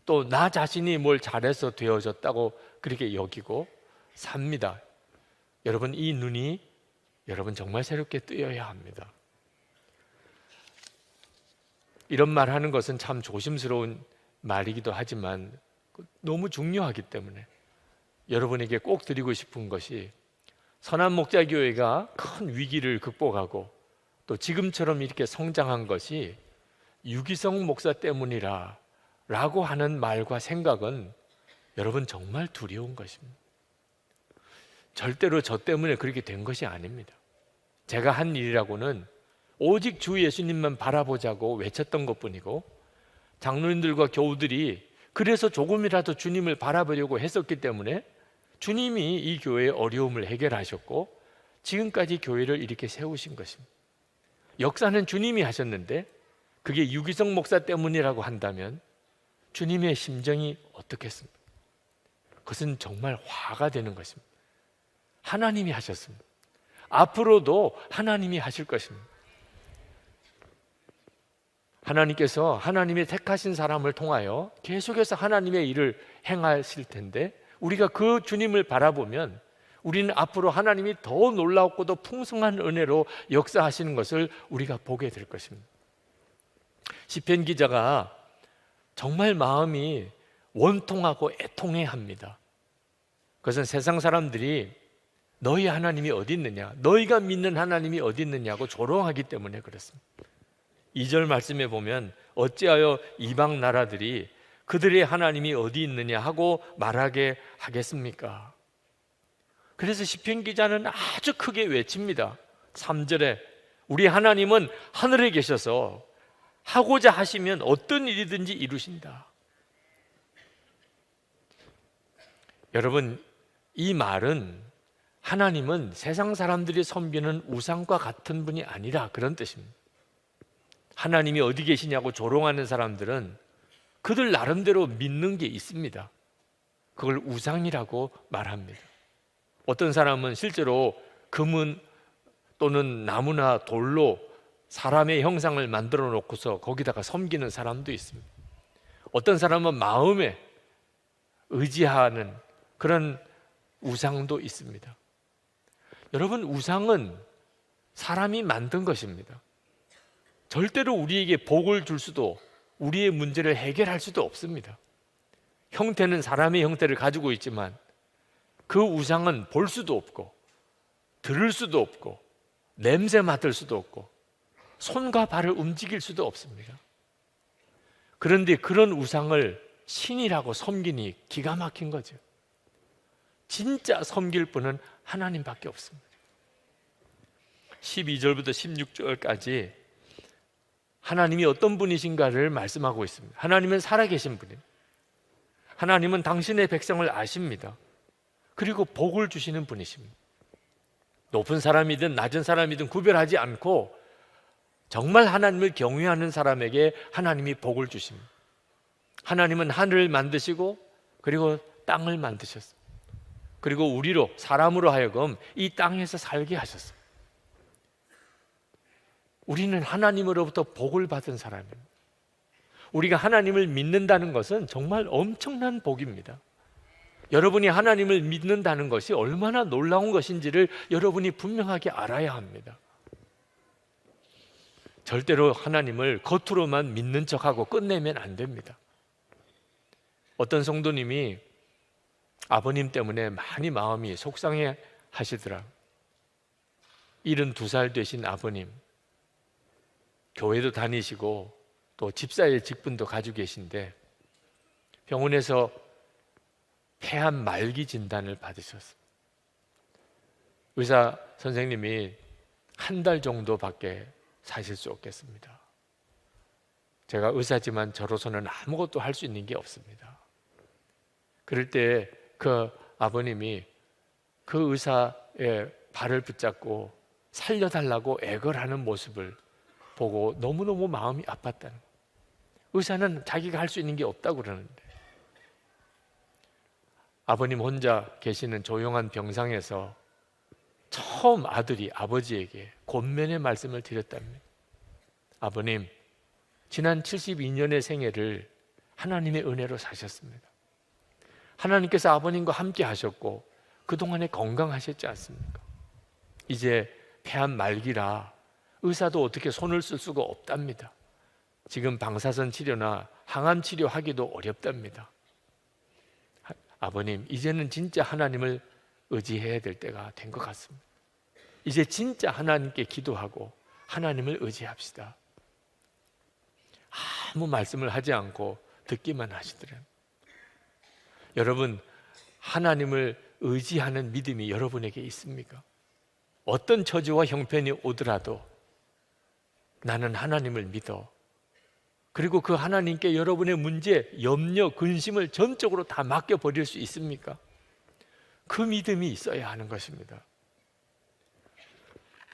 또 나 자신이 뭘 잘해서 되어졌다고 그렇게 여기고 삽니다. 여러분, 이 눈이 여러분 정말 새롭게 뜨여야 합니다. 이런 말 하는 것은 참 조심스러운 말이기도 하지만 너무 중요하기 때문에 여러분에게 꼭 드리고 싶은 것이, 선한 목자교회가 큰 위기를 극복하고 또 지금처럼 이렇게 성장한 것이 유기성 목사 때문이라 라고 하는 말과 생각은 여러분 정말 두려운 것입니다. 절대로 저 때문에 그렇게 된 것이 아닙니다. 제가 한 일이라고는 오직 주 예수님만 바라보자고 외쳤던 것뿐이고, 장로님들과 교우들이 그래서 조금이라도 주님을 바라보려고 했었기 때문에 주님이 이 교회의 어려움을 해결하셨고 지금까지 교회를 이렇게 세우신 것입니다. 역사는 주님이 하셨는데 그게 유기성 목사 때문이라고 한다면 주님의 심정이 어떻겠습니까? 그것은 정말 화가 되는 것입니다. 하나님이 하셨습니다. 앞으로도 하나님이 하실 것입니다. 하나님께서 하나님의 택하신 사람을 통하여 계속해서 하나님의 일을 행하실 텐데 우리가 그 주님을 바라보면 우리는 앞으로 하나님이 더 놀랍고도 풍성한 은혜로 역사하시는 것을 우리가 보게 될 것입니다. 시편 기자가 정말 마음이 원통하고 애통해합니다. 그것은 세상 사람들이 너희 하나님이 어디 있느냐, 너희가 믿는 하나님이 어디 있느냐고 조롱하기 때문에 그렇습니다. 2절 말씀에 보면 어찌하여 이방 나라들이 그들의 하나님이 어디 있느냐 하고 말하게 하겠습니까? 그래서 시편 기자는 아주 크게 외칩니다. 3절에 우리 하나님은 하늘에 계셔서 하고자 하시면 어떤 일이든지 이루신다. 여러분, 이 말은 하나님은 세상 사람들이 섬기는 우상과 같은 분이 아니라 그런 뜻입니다. 하나님이 어디 계시냐고 조롱하는 사람들은 그들 나름대로 믿는 게 있습니다. 그걸 우상이라고 말합니다. 어떤 사람은 실제로 금은 또는 나무나 돌로 사람의 형상을 만들어 놓고서 거기다가 섬기는 사람도 있습니다. 어떤 사람은 마음에 의지하는 그런 우상도 있습니다. 여러분, 우상은 사람이 만든 것입니다. 절대로 우리에게 복을 줄 수도 우리의 문제를 해결할 수도 없습니다. 형태는 사람의 형태를 가지고 있지만 그 우상은 볼 수도 없고 들을 수도 없고 냄새 맡을 수도 없고 손과 발을 움직일 수도 없습니다. 그런데 그런 우상을 신이라고 섬기니 기가 막힌 거죠. 진짜 섬길 분은 하나님밖에 없습니다. 12절부터 16절까지 하나님이 어떤 분이신가를 말씀하고 있습니다. 하나님은 살아계신 분입니다. 하나님은 당신의 백성을 아십니다. 그리고 복을 주시는 분이십니다. 높은 사람이든 낮은 사람이든 구별하지 않고 정말 하나님을 경외하는 사람에게 하나님이 복을 주십니다. 하나님은 하늘을 만드시고 그리고 땅을 만드셨어요. 그리고 우리로, 사람으로 하여금 이 땅에서 살게 하셨어요. 우리는 하나님으로부터 복을 받은 사람입니다. 우리가 하나님을 믿는다는 것은 정말 엄청난 복입니다. 여러분이 하나님을 믿는다는 것이 얼마나 놀라운 것인지를 여러분이 분명하게 알아야 합니다. 절대로 하나님을 겉으로만 믿는 척하고 끝내면 안 됩니다. 어떤 성도님이 아버님 때문에 많이 마음이 속상해 하시더라. 72살 되신 아버님, 교회도 다니시고 또 집사의 직분도 가지고 계신데 병원에서 폐암 말기 진단을 받으셨어요. 의사 선생님이 한 달 정도밖에 사실 수 없겠습니다. 제가 의사지만 저로서는 아무것도 할 수 있는 게 없습니다. 그럴 때 그 아버님이 그 의사의 발을 붙잡고 살려달라고 애걸하는 모습을 보고 너무너무 마음이 아팠다는 거예요. 의사는 자기가 할 수 있는 게 없다고 그러는데 아버님 혼자 계시는 조용한 병상에서 처음 아들이 아버지에게 권면의 말씀을 드렸답니다. 아버님, 지난 72년의 생애를 하나님의 은혜로 사셨습니다. 하나님께서 아버님과 함께 하셨고 그동안에 건강하셨지 않습니까? 이제 폐암 말기라 의사도 어떻게 손을 쓸 수가 없답니다. 지금 방사선 치료나 항암 치료하기도 어렵답니다. 아버님, 이제는 진짜 하나님을 의지해야 될 때가 된 것 같습니다. 이제 진짜 하나님께 기도하고 하나님을 의지합시다. 아무 말씀을 하지 않고 듣기만 하시더래요. 여러분, 하나님을 의지하는 믿음이 여러분에게 있습니까? 어떤 처지와 형편이 오더라도 나는 하나님을 믿어. 그리고 그 하나님께 여러분의 문제, 염려, 근심을 전적으로 다 맡겨버릴 수 있습니까? 그 믿음이 있어야 하는 것입니다.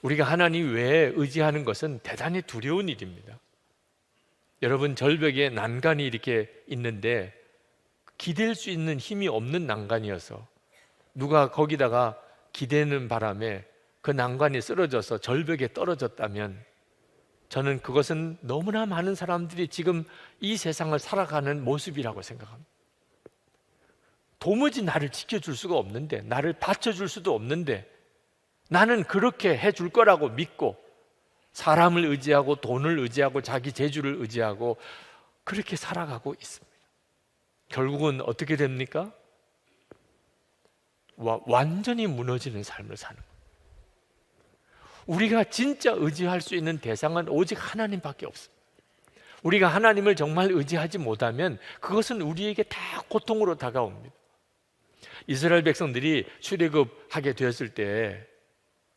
우리가 하나님 외에 의지하는 것은 대단히 두려운 일입니다. 여러분, 절벽에 난간이 이렇게 있는데 기댈 수 있는 힘이 없는 난간이어서 누가 거기다가 기대는 바람에 그 난간이 쓰러져서 절벽에 떨어졌다면 저는 그것은 너무나 많은 사람들이 지금 이 세상을 살아가는 모습이라고 생각합니다. 도무지 나를 지켜줄 수가 없는데, 나를 받쳐줄 수도 없는데 나는 그렇게 해줄 거라고 믿고 사람을 의지하고 돈을 의지하고 자기 재주를 의지하고 그렇게 살아가고 있습니다. 결국은 어떻게 됩니까? 완전히 무너지는 삶을 사는 거예요. 우리가 진짜 의지할 수 있는 대상은 오직 하나님밖에 없습니다. 우리가 하나님을 정말 의지하지 못하면 그것은 우리에게 다 고통으로 다가옵니다. 이스라엘 백성들이 출애굽하게 되었을 때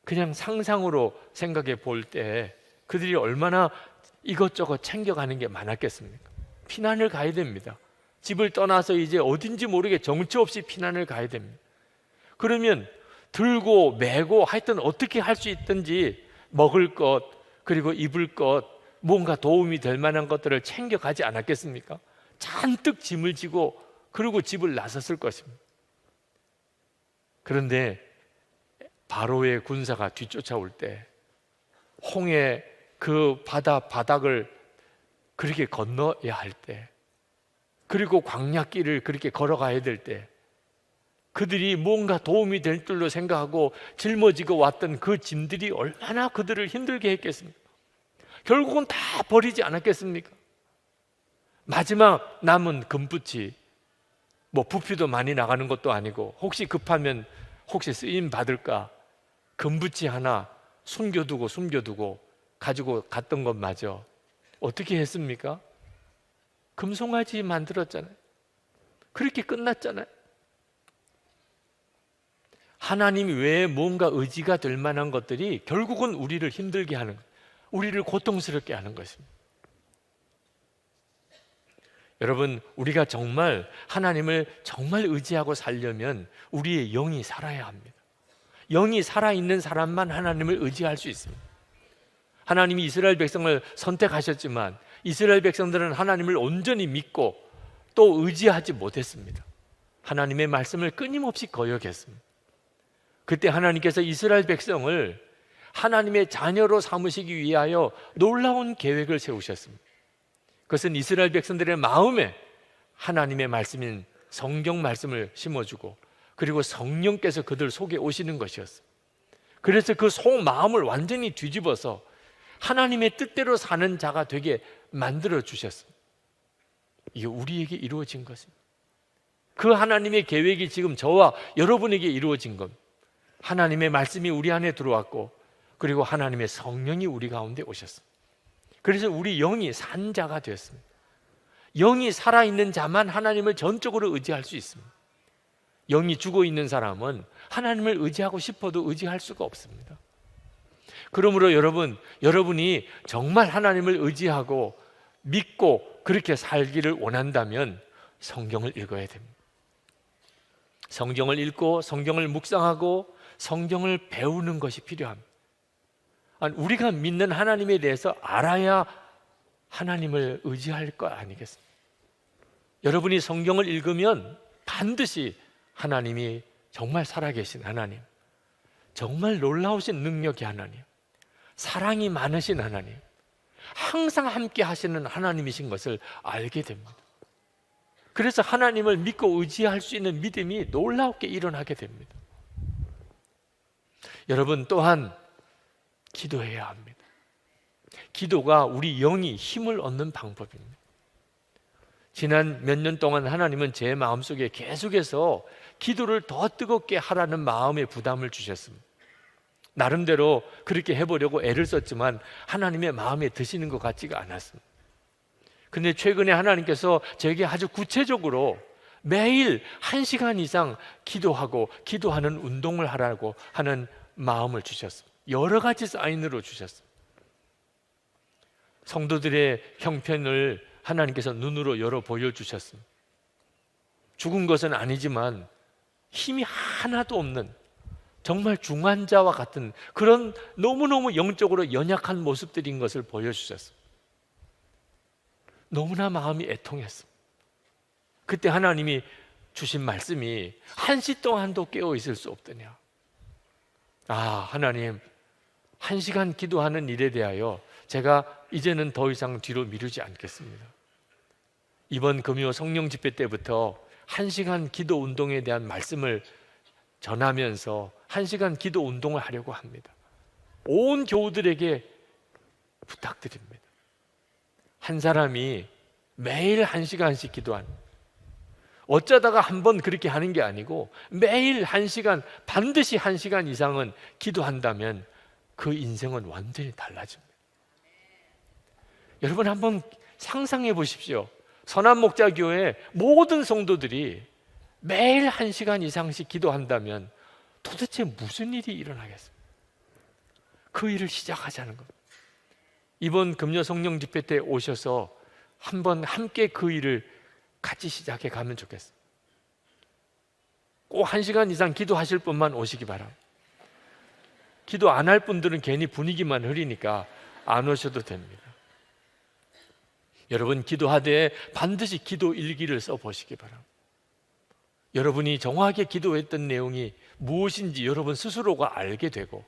그냥 상상으로 생각해 볼 때 그들이 얼마나 이것저것 챙겨가는 게 많았겠습니까? 피난을 가야 됩니다. 집을 떠나서 이제 어딘지 모르게 정처 없이 피난을 가야 됩니다. 그러면 들고 메고 하여튼 어떻게 할 수 있든지 먹을 것 그리고 입을 것 뭔가 도움이 될 만한 것들을 챙겨가지 않았겠습니까? 잔뜩 짐을 지고 그리고 집을 나섰을 것입니다. 그런데 바로의 군사가 뒤쫓아올 때 홍해 그 바닥을 그렇게 건너야 할 때 그리고 광야길을 그렇게 걸어가야 될 때 그들이 뭔가 도움이 될 줄로 생각하고 짊어지고 왔던 그 짐들이 얼마나 그들을 힘들게 했겠습니까? 결국은 다 버리지 않았겠습니까? 마지막 남은 금붙이 부피도 많이 나가는 것도 아니고 혹시 급하면 혹시 쓰임 받을까 금붙이 하나 숨겨두고 가지고 갔던 것마저 어떻게 했습니까? 금송아지 만들었잖아요. 그렇게 끝났잖아요. 하나님 외에 뭔가 의지가 될 만한 것들이 결국은 우리를 힘들게 하는 거예요. 우리를 고통스럽게 하는 것입니다. 여러분, 우리가 정말 하나님을 정말 의지하고 살려면 우리의 영이 살아야 합니다. 영이 살아있는 사람만 하나님을 의지할 수 있습니다. 하나님이 이스라엘 백성을 선택하셨지만 이스라엘 백성들은 하나님을 온전히 믿고 또 의지하지 못했습니다. 하나님의 말씀을 끊임없이 거역했습니다. 그때 하나님께서 이스라엘 백성을 하나님의 자녀로 삼으시기 위하여 놀라운 계획을 세우셨습니다. 그것은 이스라엘 백성들의 마음에 하나님의 말씀인 성경 말씀을 심어주고 그리고 성령께서 그들 속에 오시는 것이었습니다. 그래서 그 속마음을 완전히 뒤집어서 하나님의 뜻대로 사는 자가 되게 만들어 주셨습니다. 이게 우리에게 이루어진 것입니다. 그 하나님의 계획이 지금 저와 여러분에게 이루어진 겁니다. 하나님의 말씀이 우리 안에 들어왔고 그리고 하나님의 성령이 우리 가운데 오셨습니다. 그래서 우리 영이 산 자가 되었습니다. 영이 살아있는 자만 하나님을 전적으로 의지할 수 있습니다. 영이 죽어 있는 사람은 하나님을 의지하고 싶어도 의지할 수가 없습니다. 그러므로 여러분이 정말 하나님을 의지하고 믿고 그렇게 살기를 원한다면 성경을 읽어야 됩니다. 성경을 읽고 성경을 묵상하고 성경을 배우는 것이 필요합니다. 우리가 믿는 하나님에 대해서 알아야 하나님을 의지할 것 아니겠습니까? 여러분이 성경을 읽으면 반드시 하나님이 정말 살아계신 하나님, 정말 놀라우신 능력의 하나님, 사랑이 많으신 하나님, 항상 함께 하시는 하나님이신 것을 알게 됩니다. 그래서 하나님을 믿고 의지할 수 있는 믿음이 놀랍게 일어나게 됩니다. 여러분 또한 기도해야 합니다. 기도가 우리 영이 힘을 얻는 방법입니다. 지난 몇 년 동안 하나님은 제 마음속에 계속해서 기도를 더 뜨겁게 하라는 마음의 부담을 주셨습니다. 나름대로 그렇게 해보려고 애를 썼지만 하나님의 마음에 드시는 것 같지가 않았습니다. 근데 최근에 하나님께서 저에게 아주 구체적으로 매일 1시간 이상 기도하고 기도하는 운동을 하라고 하는 마음을 주셨습니다. 여러 가지 사인으로 주셨습니다. 성도들의 형편을 하나님께서 눈으로 열어 보여주셨습니다. 죽은 것은 아니지만 힘이 하나도 없는 정말 중환자와 같은 그런 너무너무 영적으로 연약한 모습들인 것을 보여주셨습니다. 너무나 마음이 애통했습니다. 그때 하나님이 주신 말씀이 1시 동안도 깨어 있을 수 없더냐. 하나님 1시간 기도하는 일에 대하여 제가 이제는 더 이상 뒤로 미루지 않겠습니다. 이번 금요 성령 집회 때부터 1시간 기도 운동에 대한 말씀을 전하면서 1시간 기도 운동을 하려고 합니다. 온 교우들에게 부탁드립니다. 한 사람이 매일 1시간씩 기도하는, 어쩌다가 한 번 그렇게 하는 게 아니고 매일 1시간, 반드시 1시간 이상은 기도한다면 그 인생은 완전히 달라집니다. 여러분 한번 상상해 보십시오. 선한목자교회 모든 성도들이 매일 1시간 이상씩 기도한다면 도대체 무슨 일이 일어나겠습니까? 그 일을 시작하자는 겁니다. 이번 금요 성령 집회 때 오셔서 한번 함께 그 일을 같이 시작해 가면 좋겠습니다. 꼭 1시간 이상 기도하실 분만 오시기 바랍니다. 기도 안 할 분들은 괜히 분위기만 흐리니까 안 오셔도 됩니다. 여러분 기도하되 반드시 기도 일기를 써보시기 바랍니다. 여러분이 정확하게 기도했던 내용이 무엇인지 여러분 스스로가 알게 되고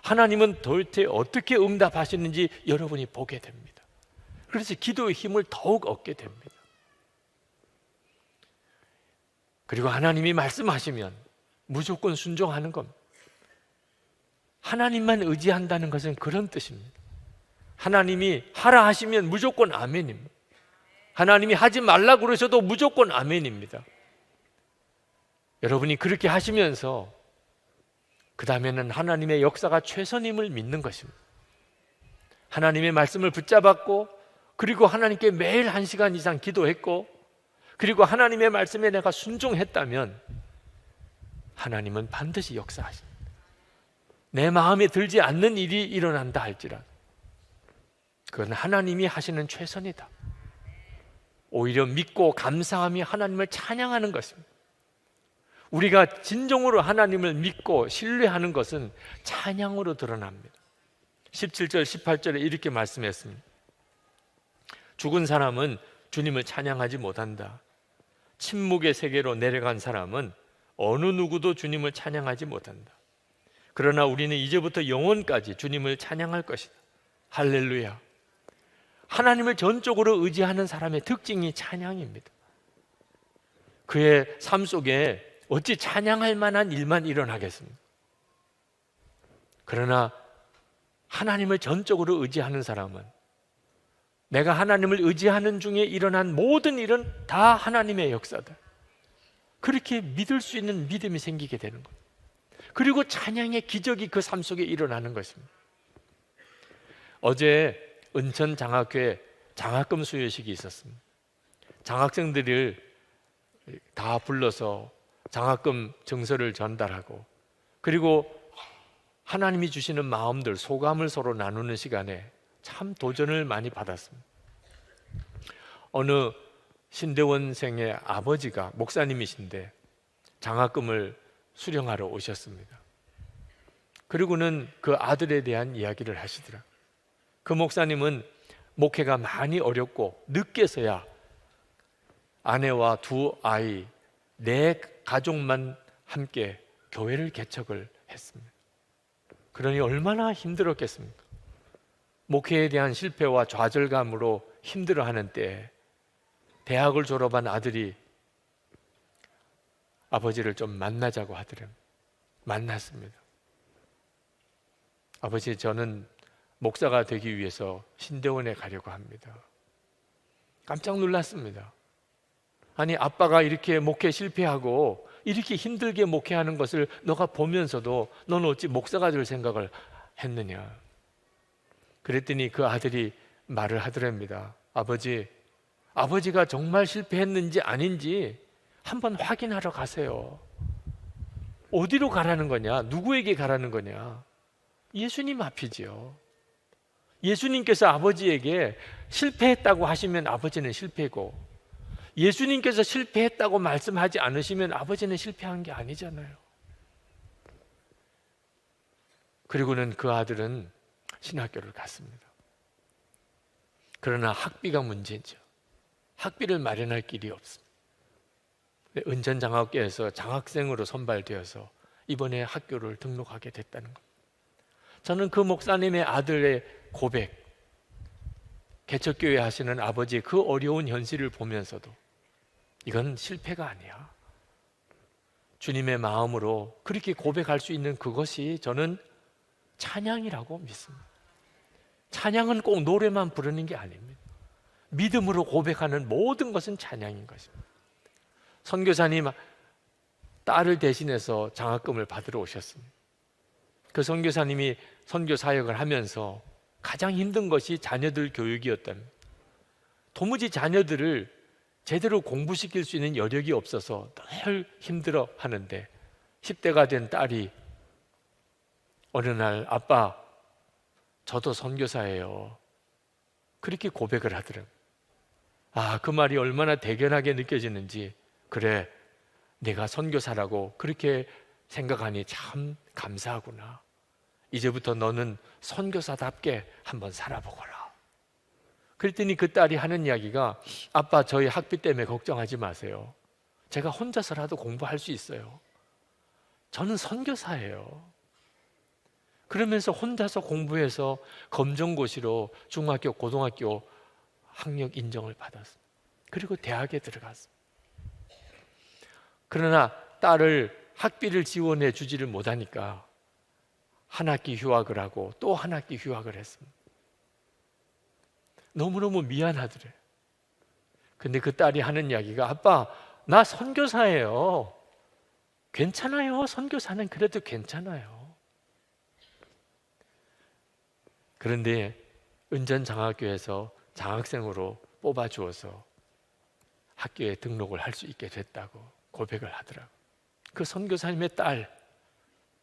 하나님은 도대체 어떻게 응답하시는지 여러분이 보게 됩니다. 그래서 기도의 힘을 더욱 얻게 됩니다. 그리고 하나님이 말씀하시면 무조건 순종하는 겁니다. 하나님만 의지한다는 것은 그런 뜻입니다. 하나님이 하라 하시면 무조건 아멘입니다. 하나님이 하지 말라 그러셔도 무조건 아멘입니다. 여러분이 그렇게 하시면서 그 다음에는 하나님의 역사가 최선임을 믿는 것입니다. 하나님의 말씀을 붙잡았고 그리고 하나님께 매일 1시간 이상 기도했고 그리고 하나님의 말씀에 내가 순종했다면 하나님은 반드시 역사하십니다. 내 마음에 들지 않는 일이 일어난다 할지라도 그건 하나님이 하시는 최선이다. 오히려 믿고 감사하며 하나님을 찬양하는 것입니다. 우리가 진정으로 하나님을 믿고 신뢰하는 것은 찬양으로 드러납니다. 17절, 18절에 이렇게 말씀했습니다. 죽은 사람은 주님을 찬양하지 못한다. 침묵의 세계로 내려간 사람은 어느 누구도 주님을 찬양하지 못한다. 그러나 우리는 이제부터 영원까지 주님을 찬양할 것이다. 할렐루야. 하나님을 전적으로 의지하는 사람의 특징이 찬양입니다. 그의 삶 속에 어찌 찬양할 만한 일만 일어나겠습니까? 그러나 하나님을 전적으로 의지하는 사람은 내가 하나님을 의지하는 중에 일어난 모든 일은 다 하나님의 역사다. 그렇게 믿을 수 있는 믿음이 생기게 되는 거예요. 그리고 찬양의 기적이 그 삶 속에 일어나는 것입니다. 어제 은천 장학교에 장학금 수여식이 있었습니다. 장학생들을 다 불러서 장학금 증서를 전달하고, 그리고 하나님이 주시는 마음들, 소감을 서로 나누는 시간에 참 도전을 많이 받았습니다. 어느 신대원생의 아버지가 목사님이신데 장학금을 수령하러 오셨습니다. 그리고는 그 아들에 대한 이야기를 하시더라. 그 목사님은 목회가 많이 어렵고 늦게서야 아내와 두 아이, 네 가족만 함께 교회를 개척을 했습니다. 그러니 얼마나 힘들었겠습니까? 목회에 대한 실패와 좌절감으로 힘들어하는 때에 대학을 졸업한 아들이 아버지를 좀 만나자고 하더래요. 만났습니다. 아버지, 저는 목사가 되기 위해서 신대원에 가려고 합니다. 깜짝 놀랐습니다. 아니, 아빠가 이렇게 목회 실패하고 이렇게 힘들게 목회하는 것을 너가 보면서도 너는 어찌 목사가 될 생각을 했느냐. 그랬더니 그 아들이 말을 하더랍니다. 아버지, 아버지가 정말 실패했는지 아닌지 한번 확인하러 가세요. 어디로 가라는 거냐? 누구에게 가라는 거냐? 예수님 앞이지요. 예수님께서 아버지에게 실패했다고 하시면 아버지는 실패고, 예수님께서 실패했다고 말씀하지 않으시면 아버지는 실패한 게 아니잖아요. 그리고는 그 아들은 신학교를 갔습니다. 그러나 학비가 문제죠. 학비를 마련할 길이 없습니다. 은전장학교에서 장학생으로 선발되어서 이번에 학교를 등록하게 됐다는 것. 저는 그 목사님의 아들의 고백, 개척교회 하시는 아버지의 그 어려운 현실을 보면서도 이건 실패가 아니야. 주님의 마음으로 그렇게 고백할 수 있는 그것이 저는 찬양이라고 믿습니다. 찬양은 꼭 노래만 부르는 게 아닙니다. 믿음으로 고백하는 모든 것은 찬양인 것입니다. 선교사님 딸을 대신해서 장학금을 받으러 오셨습니다. 그 선교사님이 선교 사역을 하면서 가장 힘든 것이 자녀들 교육이었답니다. 도무지 자녀들을 제대로 공부시킬 수 있는 여력이 없어서 늘 힘들어 하는데 10대가 된 딸이 어느 날 아빠, 저도 선교사예요. 그렇게 고백을 하더라고요. 아, 그 말이 얼마나 대견하게 느껴지는지, 그래, 내가 선교사라고 그렇게 생각하니 참 감사하구나. 이제부터 너는 선교사답게 한번 살아보거라. 그랬더니 그 딸이 하는 이야기가, 아빠, 저희 학비 때문에 걱정하지 마세요. 제가 혼자서라도 공부할 수 있어요. 저는 선교사예요. 그러면서 혼자서 공부해서 검정고시로 중학교, 고등학교 학력 인정을 받았습니다. 그리고 대학에 들어갔습니다. 그러나 딸을 학비를 지원해 주지를 못하니까 한 학기 휴학을 하고 또 한 학기 휴학을 했습니다. 너무너무 미안하더래요. 근데 그 딸이 하는 이야기가, 아빠, 나 선교사예요. 괜찮아요. 선교사는 그래도 괜찮아요. 그런데 은전장학교에서 장학생으로 뽑아주어서 학교에 등록을 할 수 있게 됐다고 고백을 하더라고요. 그 선교사님의 딸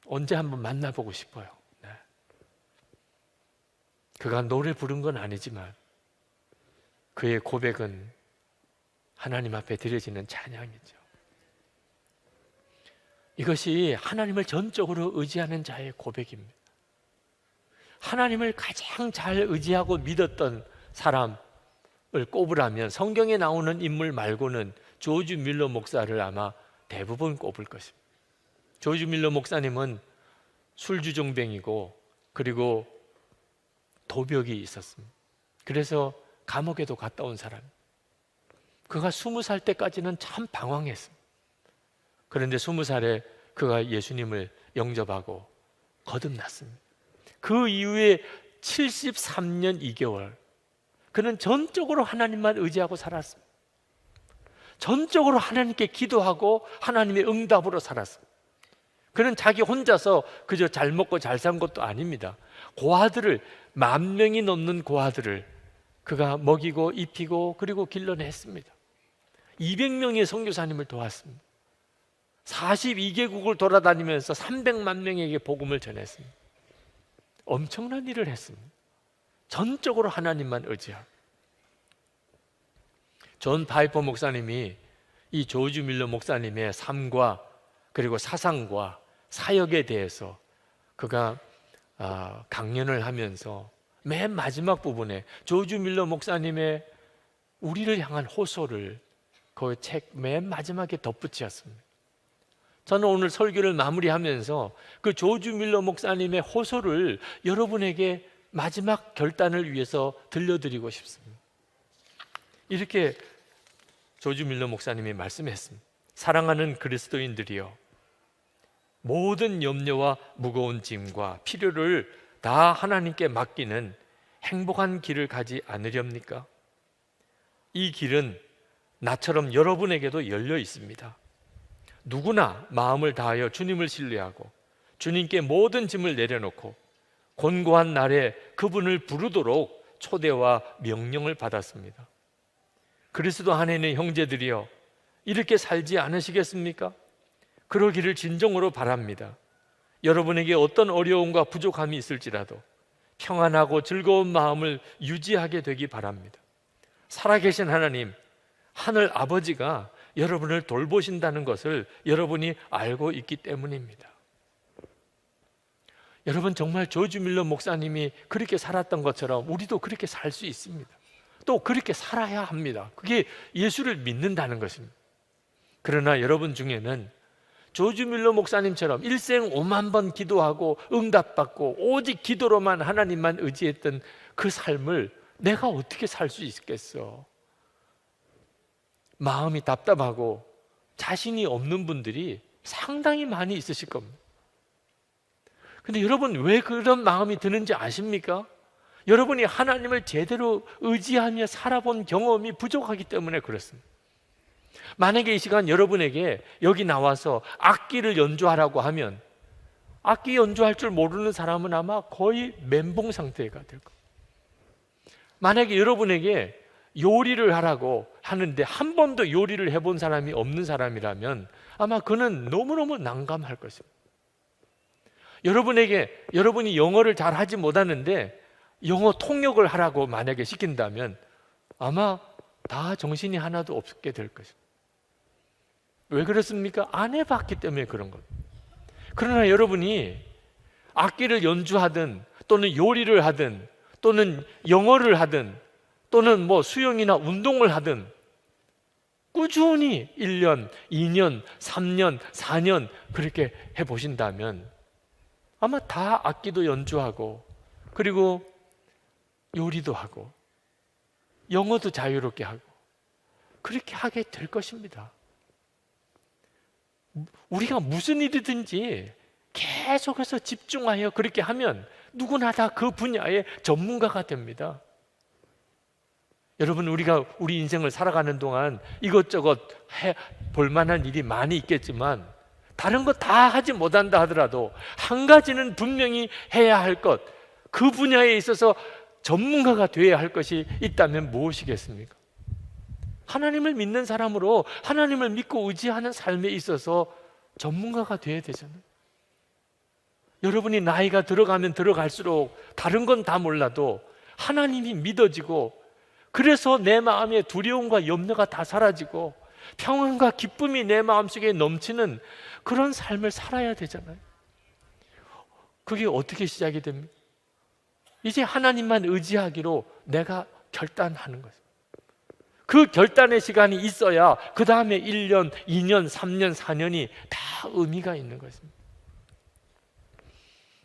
언제 한번 만나보고 싶어요. 네. 그가 노래 부른 건 아니지만 그의 고백은 하나님 앞에 드려지는 찬양이죠. 이것이 하나님을 전적으로 의지하는 자의 고백입니다. 하나님을 가장 잘 의지하고 믿었던 사람을 꼽으라면 성경에 나오는 인물 말고는 조지 밀러 목사를 아마 대부분 꼽을 것입니다. 조지 밀러 목사님은 술주정뱅이고 그리고 도벽이 있었습니다. 그래서 감옥에도 갔다 온 사람. 그가 20살 때까지는 참 방황했습니다. 그런데 20살에 그가 예수님을 영접하고 거듭났습니다. 그 이후에 73년 2개월 그는 전적으로 하나님만 의지하고 살았습니다. 전적으로 하나님께 기도하고 하나님의 응답으로 살았습니다. 그는 자기 혼자서 그저 잘 먹고 잘 산 것도 아닙니다. 고아들을 10,000명이 넘는 고아들을 그가 먹이고 입히고 그리고 길러냈습니다. 200명의 선교사님을 도왔습니다. 42개국을 돌아다니면서 300만 명에게 복음을 전했습니다. 엄청난 일을 했습니다. 전적으로 하나님만 의지하고. 존 파이퍼 목사님이 이 조지 밀러 목사님의 삶과 그리고 사상과 사역에 대해서 그가 강연을 하면서 맨 마지막 부분에 조지 밀러 목사님의 우리를 향한 호소를 그 책 맨 마지막에 덧붙였습니다. 저는 오늘 설교를 마무리하면서 그 조지 밀러 목사님의 호소를 여러분에게 마지막 결단을 위해서 들려드리고 싶습니다. 이렇게 조지 밀러 목사님이 말씀했습니다. 사랑하는 그리스도인들이여, 모든 염려와 무거운 짐과 필요를 다 하나님께 맡기는 행복한 길을 가지 않으렵니까? 이 길은 나처럼 여러분에게도 열려 있습니다. 누구나 마음을 다하여 주님을 신뢰하고 주님께 모든 짐을 내려놓고 곤고한 날에 그분을 부르도록 초대와 명령을 받았습니다. 그리스도 안에 있는 형제들이여, 이렇게 살지 않으시겠습니까? 그러기를 진정으로 바랍니다. 여러분에게 어떤 어려움과 부족함이 있을지라도 평안하고 즐거운 마음을 유지하게 되기 바랍니다. 살아계신 하나님, 하늘 아버지가 여러분을 돌보신다는 것을 여러분이 알고 있기 때문입니다. 여러분, 정말 조지 밀러 목사님이 그렇게 살았던 것처럼 우리도 그렇게 살 수 있습니다. 또 그렇게 살아야 합니다. 그게 예수를 믿는다는 것입니다. 그러나 여러분 중에는 조지 밀러 목사님처럼 일생 5만 번 기도하고 응답받고 오직 기도로만 하나님만 의지했던 그 삶을 내가 어떻게 살 수 있겠어? 마음이 답답하고 자신이 없는 분들이 상당히 많이 있으실 겁니다. 근데 여러분, 왜 그런 마음이 드는지 아십니까? 여러분이 하나님을 제대로 의지하며 살아본 경험이 부족하기 때문에 그렇습니다. 만약에 이 시간 여러분에게 여기 나와서 악기를 연주하라고 하면 악기 연주할 줄 모르는 사람은 아마 거의 멘붕 상태가 될 겁니다. 만약에 여러분에게 요리를 하라고 하는데 한 번도 요리를 해본 사람이 없는 사람이라면 아마 그는 너무너무 난감할 것입니다. 여러분이 영어를 잘 하지 못하는데 영어 통역을 하라고 만약에 시킨다면 아마 다 정신이 하나도 없게 될 것입니다. 왜 그렇습니까? 안 해봤기 때문에 그런 겁니다. 그러나 여러분이 악기를 연주하든 또는 요리를 하든 또는 영어를 하든 또는 수영이나 운동을 하든 꾸준히 1년, 2년, 3년, 4년 그렇게 해보신다면 아마 다 악기도 연주하고 그리고 요리도 하고 영어도 자유롭게 하고 그렇게 하게 될 것입니다. 우리가 무슨 일이든지 계속해서 집중하여 그렇게 하면 누구나 다 그 분야의 전문가가 됩니다. 여러분, 우리가 우리 인생을 살아가는 동안 이것저것 해볼 만한 일이 많이 있겠지만 다른 거 다 하지 못한다 하더라도 한 가지는 분명히 해야 할 것, 그 분야에 있어서 전문가가 되어야 할 것이 있다면 무엇이겠습니까? 하나님을 믿는 사람으로 하나님을 믿고 의지하는 삶에 있어서 전문가가 되어야 되잖아요. 여러분이 나이가 들어가면 들어갈수록 다른 건 다 몰라도 하나님이 믿어지고 그래서 내 마음의 두려움과 염려가 다 사라지고 평안과 기쁨이 내 마음속에 넘치는 그런 삶을 살아야 되잖아요. 그게 어떻게 시작이 됩니까? 이제 하나님만 의지하기로 내가 결단하는 거죠. 그 결단의 시간이 있어야 그 다음에 1년, 2년, 3년, 4년이 다 의미가 있는 것입니다.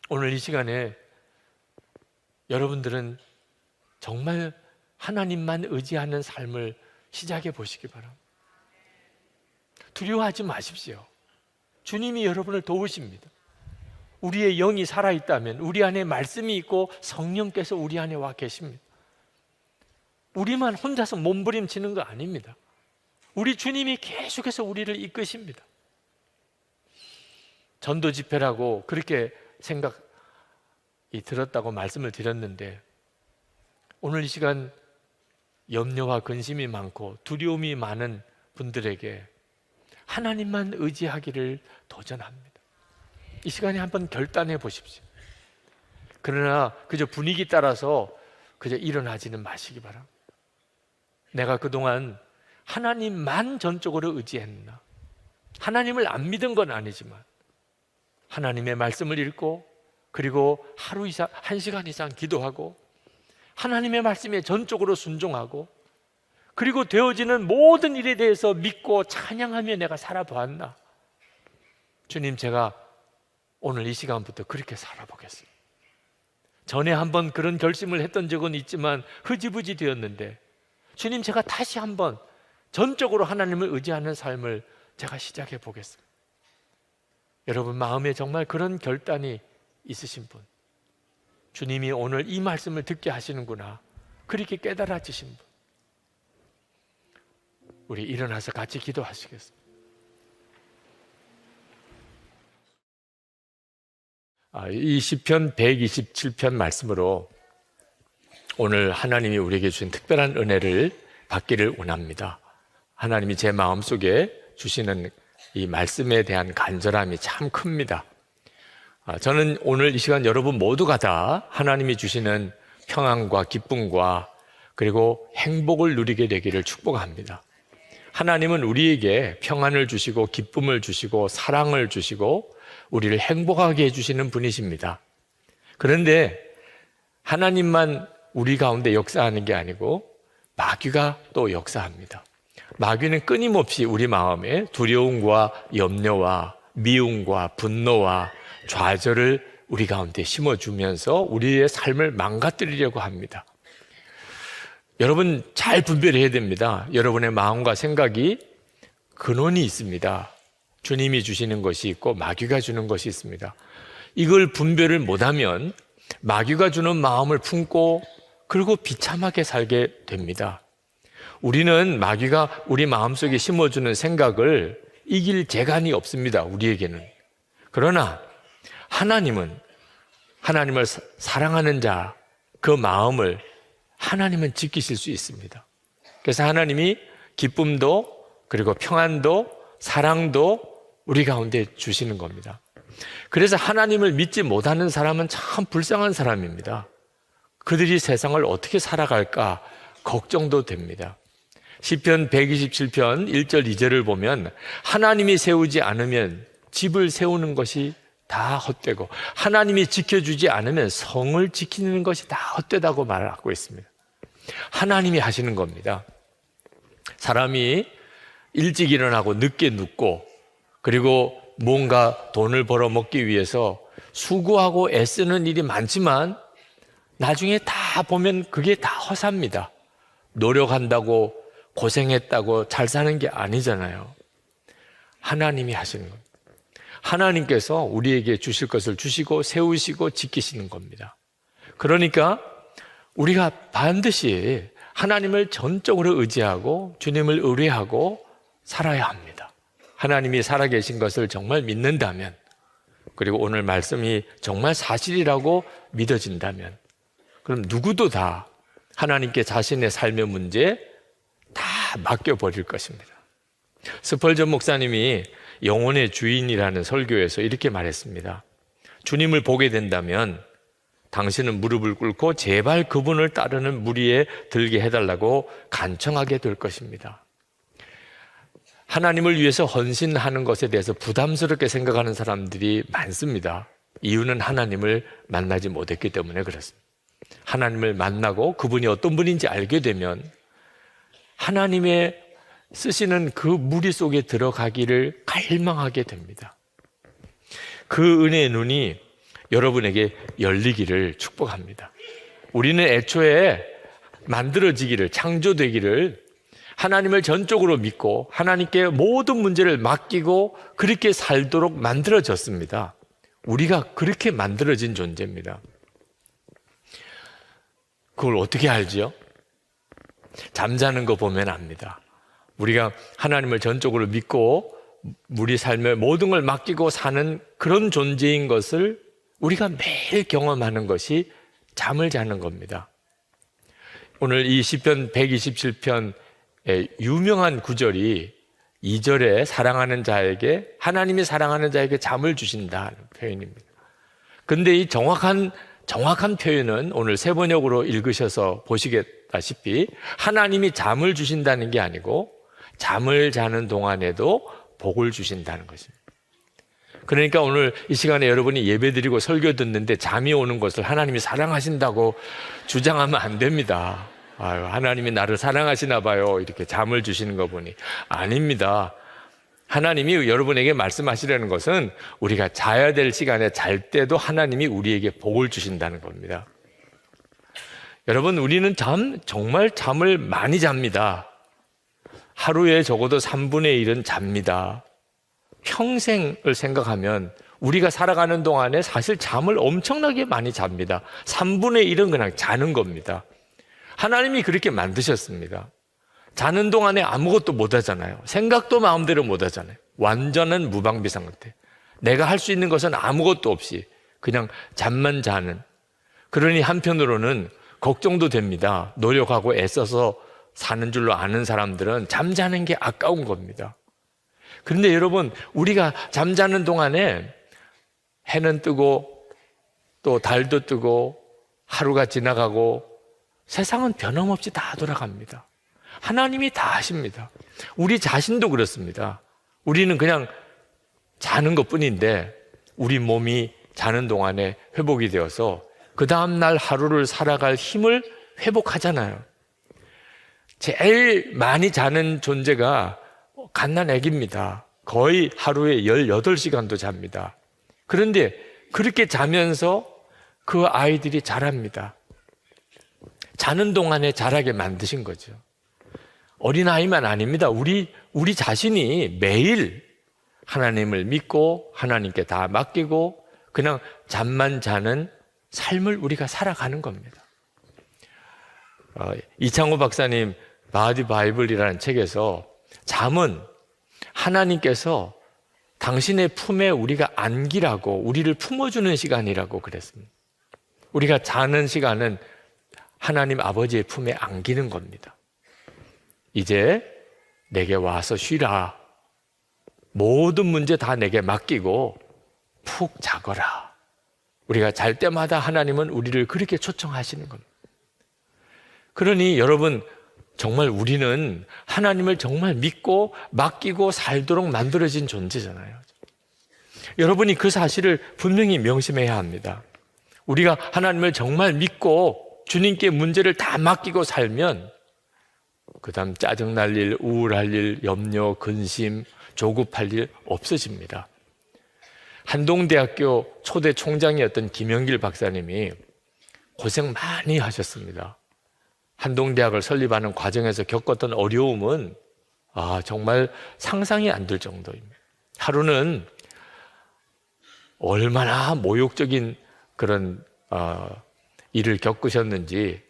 오늘 이 시간에 여러분들은 정말 하나님만 의지하는 삶을 시작해 보시기 바랍니다. 두려워하지 마십시오. 주님이 여러분을 도우십니다. 우리의 영이 살아있다면, 우리 안에 말씀이 있고 성령께서 우리 안에 와 계십니다. 우리만 혼자서 몸부림치는 거 아닙니다. 우리 주님이 계속해서 우리를 이끄십니다. 전도 집회라고 그렇게 생각이 들었다고 말씀을 드렸는데, 오늘 이 시간 염려와 근심이 많고 두려움이 많은 분들에게 하나님만 의지하기를 도전합니다. 이 시간에 한번 결단해 보십시오. 그러나 그저 분위기 따라서 그저 일어나지는 마시기 바랍니다. 내가 그동안 하나님만 전적으로 의지했나? 하나님을 안 믿은 건 아니지만 하나님의 말씀을 읽고, 그리고 하루 이상, 1시간 이상 기도하고, 하나님의 말씀에 전적으로 순종하고, 그리고 되어지는 모든 일에 대해서 믿고 찬양하며 내가 살아보았나? 주님, 제가 오늘 이 시간부터 그렇게 살아보겠습니다. 전에 한번 그런 결심을 했던 적은 있지만 흐지부지 되었는데, 주님, 제가 다시 한번 전적으로 하나님을 의지하는 삶을 제가 시작해 보겠습니다. 여러분 마음에 정말 그런 결단이 있으신 분, 주님이 오늘 이 말씀을 듣게 하시는구나, 그렇게 깨달아지신 분, 우리 일어나서 같이 기도하시겠습니다. 이 시편 127편 말씀으로 오늘 하나님이 우리에게 주신 특별한 은혜를 받기를 원합니다. 하나님이 제 마음속에 주시는 이 말씀에 대한 간절함이 참 큽니다. 저는 오늘 이 시간 여러분 모두가 다 하나님이 주시는 평안과 기쁨과 그리고 행복을 누리게 되기를 축복합니다. 하나님은 우리에게 평안을 주시고 기쁨을 주시고 사랑을 주시고 우리를 행복하게 해주시는 분이십니다. 그런데 하나님만 우리 가운데 역사하는 게 아니고 마귀가 또 역사합니다. 마귀는 끊임없이 우리 마음에 두려움과 염려와 미움과 분노와 좌절을 우리 가운데 심어주면서 우리의 삶을 망가뜨리려고 합니다. 여러분 잘 분별해야 됩니다. 여러분의 마음과 생각이 근원이 있습니다. 주님이 주시는 것이 있고 마귀가 주는 것이 있습니다. 이걸 분별을 못하면 마귀가 주는 마음을 품고 그리고 비참하게 살게 됩니다. 우리는 마귀가 우리 마음속에 심어주는 생각을 이길 재간이 없습니다. 우리에게는. 그러나 하나님은, 하나님을 사랑하는 자, 그 마음을 하나님은 지키실 수 있습니다. 그래서 하나님이 기쁨도 그리고 평안도 사랑도 우리 가운데 주시는 겁니다. 그래서 하나님을 믿지 못하는 사람은 참 불쌍한 사람입니다. 그들이 세상을 어떻게 살아갈까 걱정도 됩니다. 시편 127편 1절 2절을 보면 하나님이 세우지 않으면 집을 세우는 것이 다 헛되고 하나님이 지켜주지 않으면 성을 지키는 것이 다 헛되다고 말하고 있습니다. 하나님이 하시는 겁니다. 사람이 일찍 일어나고 늦게 눕고 그리고 뭔가 돈을 벌어먹기 위해서 수고하고 애쓰는 일이 많지만 나중에 다 보면 그게 다 허사입니다. 노력한다고 고생했다고 잘 사는 게 아니잖아요. 하나님이 하시는 겁니다. 하나님께서 우리에게 주실 것을 주시고 세우시고 지키시는 겁니다. 그러니까 우리가 반드시 하나님을 전적으로 의지하고 주님을 의뢰하고 살아야 합니다. 하나님이 살아계신 것을 정말 믿는다면, 그리고 오늘 말씀이 정말 사실이라고 믿어진다면, 그럼 누구도 다 하나님께 자신의 삶의 문제 다 맡겨버릴 것입니다. 스펄전 목사님이 영혼의 주인이라는 설교에서 이렇게 말했습니다. 주님을 보게 된다면 당신은 무릎을 꿇고 제발 그분을 따르는 무리에 들게 해달라고 간청하게 될 것입니다. 하나님을 위해서 헌신하는 것에 대해서 부담스럽게 생각하는 사람들이 많습니다. 이유는 하나님을 만나지 못했기 때문에 그렇습니다. 하나님을 만나고 그분이 어떤 분인지 알게 되면 하나님의 쓰시는 그 무리 속에 들어가기를 갈망하게 됩니다. 그 은혜의 눈이 여러분에게 열리기를 축복합니다. 우리는 애초에 만들어지기를, 창조되기를 하나님을 전적으로 믿고 하나님께 모든 문제를 맡기고 그렇게 살도록 만들어졌습니다. 우리가 그렇게 만들어진 존재입니다. 그걸 어떻게 알지요? 잠자는 거 보면 압니다. 우리가 하나님을 전적으로 믿고 우리 삶의 모든 걸 맡기고 사는 그런 존재인 것을 우리가 매일 경험하는 것이 잠을 자는 겁니다. 오늘 이 시편 127편의 유명한 구절이 2절에 사랑하는 자에게, 하나님이 사랑하는 자에게 잠을 주신다는 표현입니다. 근데 이 정확한 표현은 오늘 세번역으로 읽으셔서 보시겠다시피 하나님이 잠을 주신다는 게 아니고 잠을 자는 동안에도 복을 주신다는 것입니다. 그러니까 오늘 이 시간에 여러분이 예배드리고 설교 듣는데 잠이 오는 것을 하나님이 사랑하신다고 주장하면 안 됩니다. 아유, 하나님이 나를 사랑하시나 봐요. 이렇게 잠을 주시는 거 보니. 아닙니다. 하나님이 여러분에게 말씀하시려는 것은 우리가 자야 될 시간에 잘 때도 하나님이 우리에게 복을 주신다는 겁니다. 여러분, 우리는 정말 잠을 많이 잡니다. 하루에 적어도 3분의 1은 잡니다. 평생을 생각하면 우리가 살아가는 동안에 사실 잠을 엄청나게 많이 잡니다. 3분의 1은 그냥 자는 겁니다. 하나님이 그렇게 만드셨습니다. 자는 동안에 아무것도 못 하잖아요. 생각도 마음대로 못 하잖아요. 완전한 무방비 상태. 내가 할 수 있는 것은 아무것도 없이 그냥 잠만 자는. 그러니 한편으로는 걱정도 됩니다. 노력하고 애써서 사는 줄로 아는 사람들은 잠자는 게 아까운 겁니다. 그런데 여러분, 우리가 잠자는 동안에 해는 뜨고 또 달도 뜨고 하루가 지나가고 세상은 변함없이 다 돌아갑니다. 하나님이 다 하십니다. 우리 자신도 그렇습니다. 우리는 그냥 자는 것뿐인데 우리 몸이 자는 동안에 회복이 되어서 그 다음날 하루를 살아갈 힘을 회복하잖아요. 제일 많이 자는 존재가 갓난아기입니다. 거의 하루에 18시간도 잡니다. 그런데 그렇게 자면서 그 아이들이 자랍니다. 자는 동안에 자라게 만드신 거죠. 어린아이만 아닙니다. 우리 자신이 매일 하나님을 믿고 하나님께 다 맡기고 그냥 잠만 자는 삶을 우리가 살아가는 겁니다. 이창호 박사님 바디 바이블이라는 책에서 잠은 하나님께서 당신의 품에 우리가 안기라고 우리를 품어주는 시간이라고 그랬습니다. 우리가 자는 시간은 하나님 아버지의 품에 안기는 겁니다. 이제 내게 와서 쉬라. 모든 문제 다 내게 맡기고 푹 자거라. 우리가 잘 때마다 하나님은 우리를 그렇게 초청하시는 겁니다. 그러니 여러분, 정말 우리는 하나님을 정말 믿고 맡기고 살도록 만들어진 존재잖아요. 여러분이 그 사실을 분명히 명심해야 합니다. 우리가 하나님을 정말 믿고 주님께 문제를 다 맡기고 살면 그 다음 짜증날 일, 우울할 일, 염려, 근심, 조급할 일 없어집니다. 한동대학교 초대 총장이었던 김영길 박사님이 고생 많이 하셨습니다. 한동대학을 설립하는 과정에서 겪었던 어려움은 정말 상상이 안 될 정도입니다. 하루는 얼마나 모욕적인 그런 일을 겪으셨는지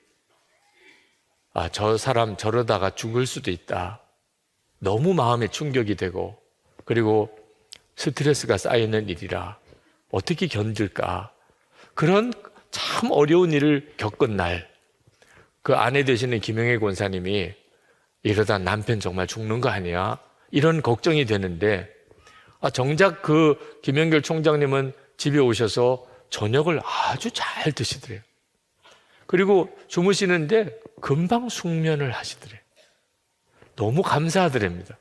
저 사람 저러다가 죽을 수도 있다. 너무 마음에 충격이 되고 그리고 스트레스가 쌓이는 일이라 어떻게 견딜까. 그런 참 어려운 일을 겪은 날 그 아내 되시는 김영애 권사님이 이러다 남편 정말 죽는 거 아니야? 이런 걱정이 되는데 정작 그 김영길 총장님은 집에 오셔서 저녁을 아주 잘 드시더래요. 그리고 주무시는데 금방 숙면을 하시더래요. 너무 감사하더랍니다.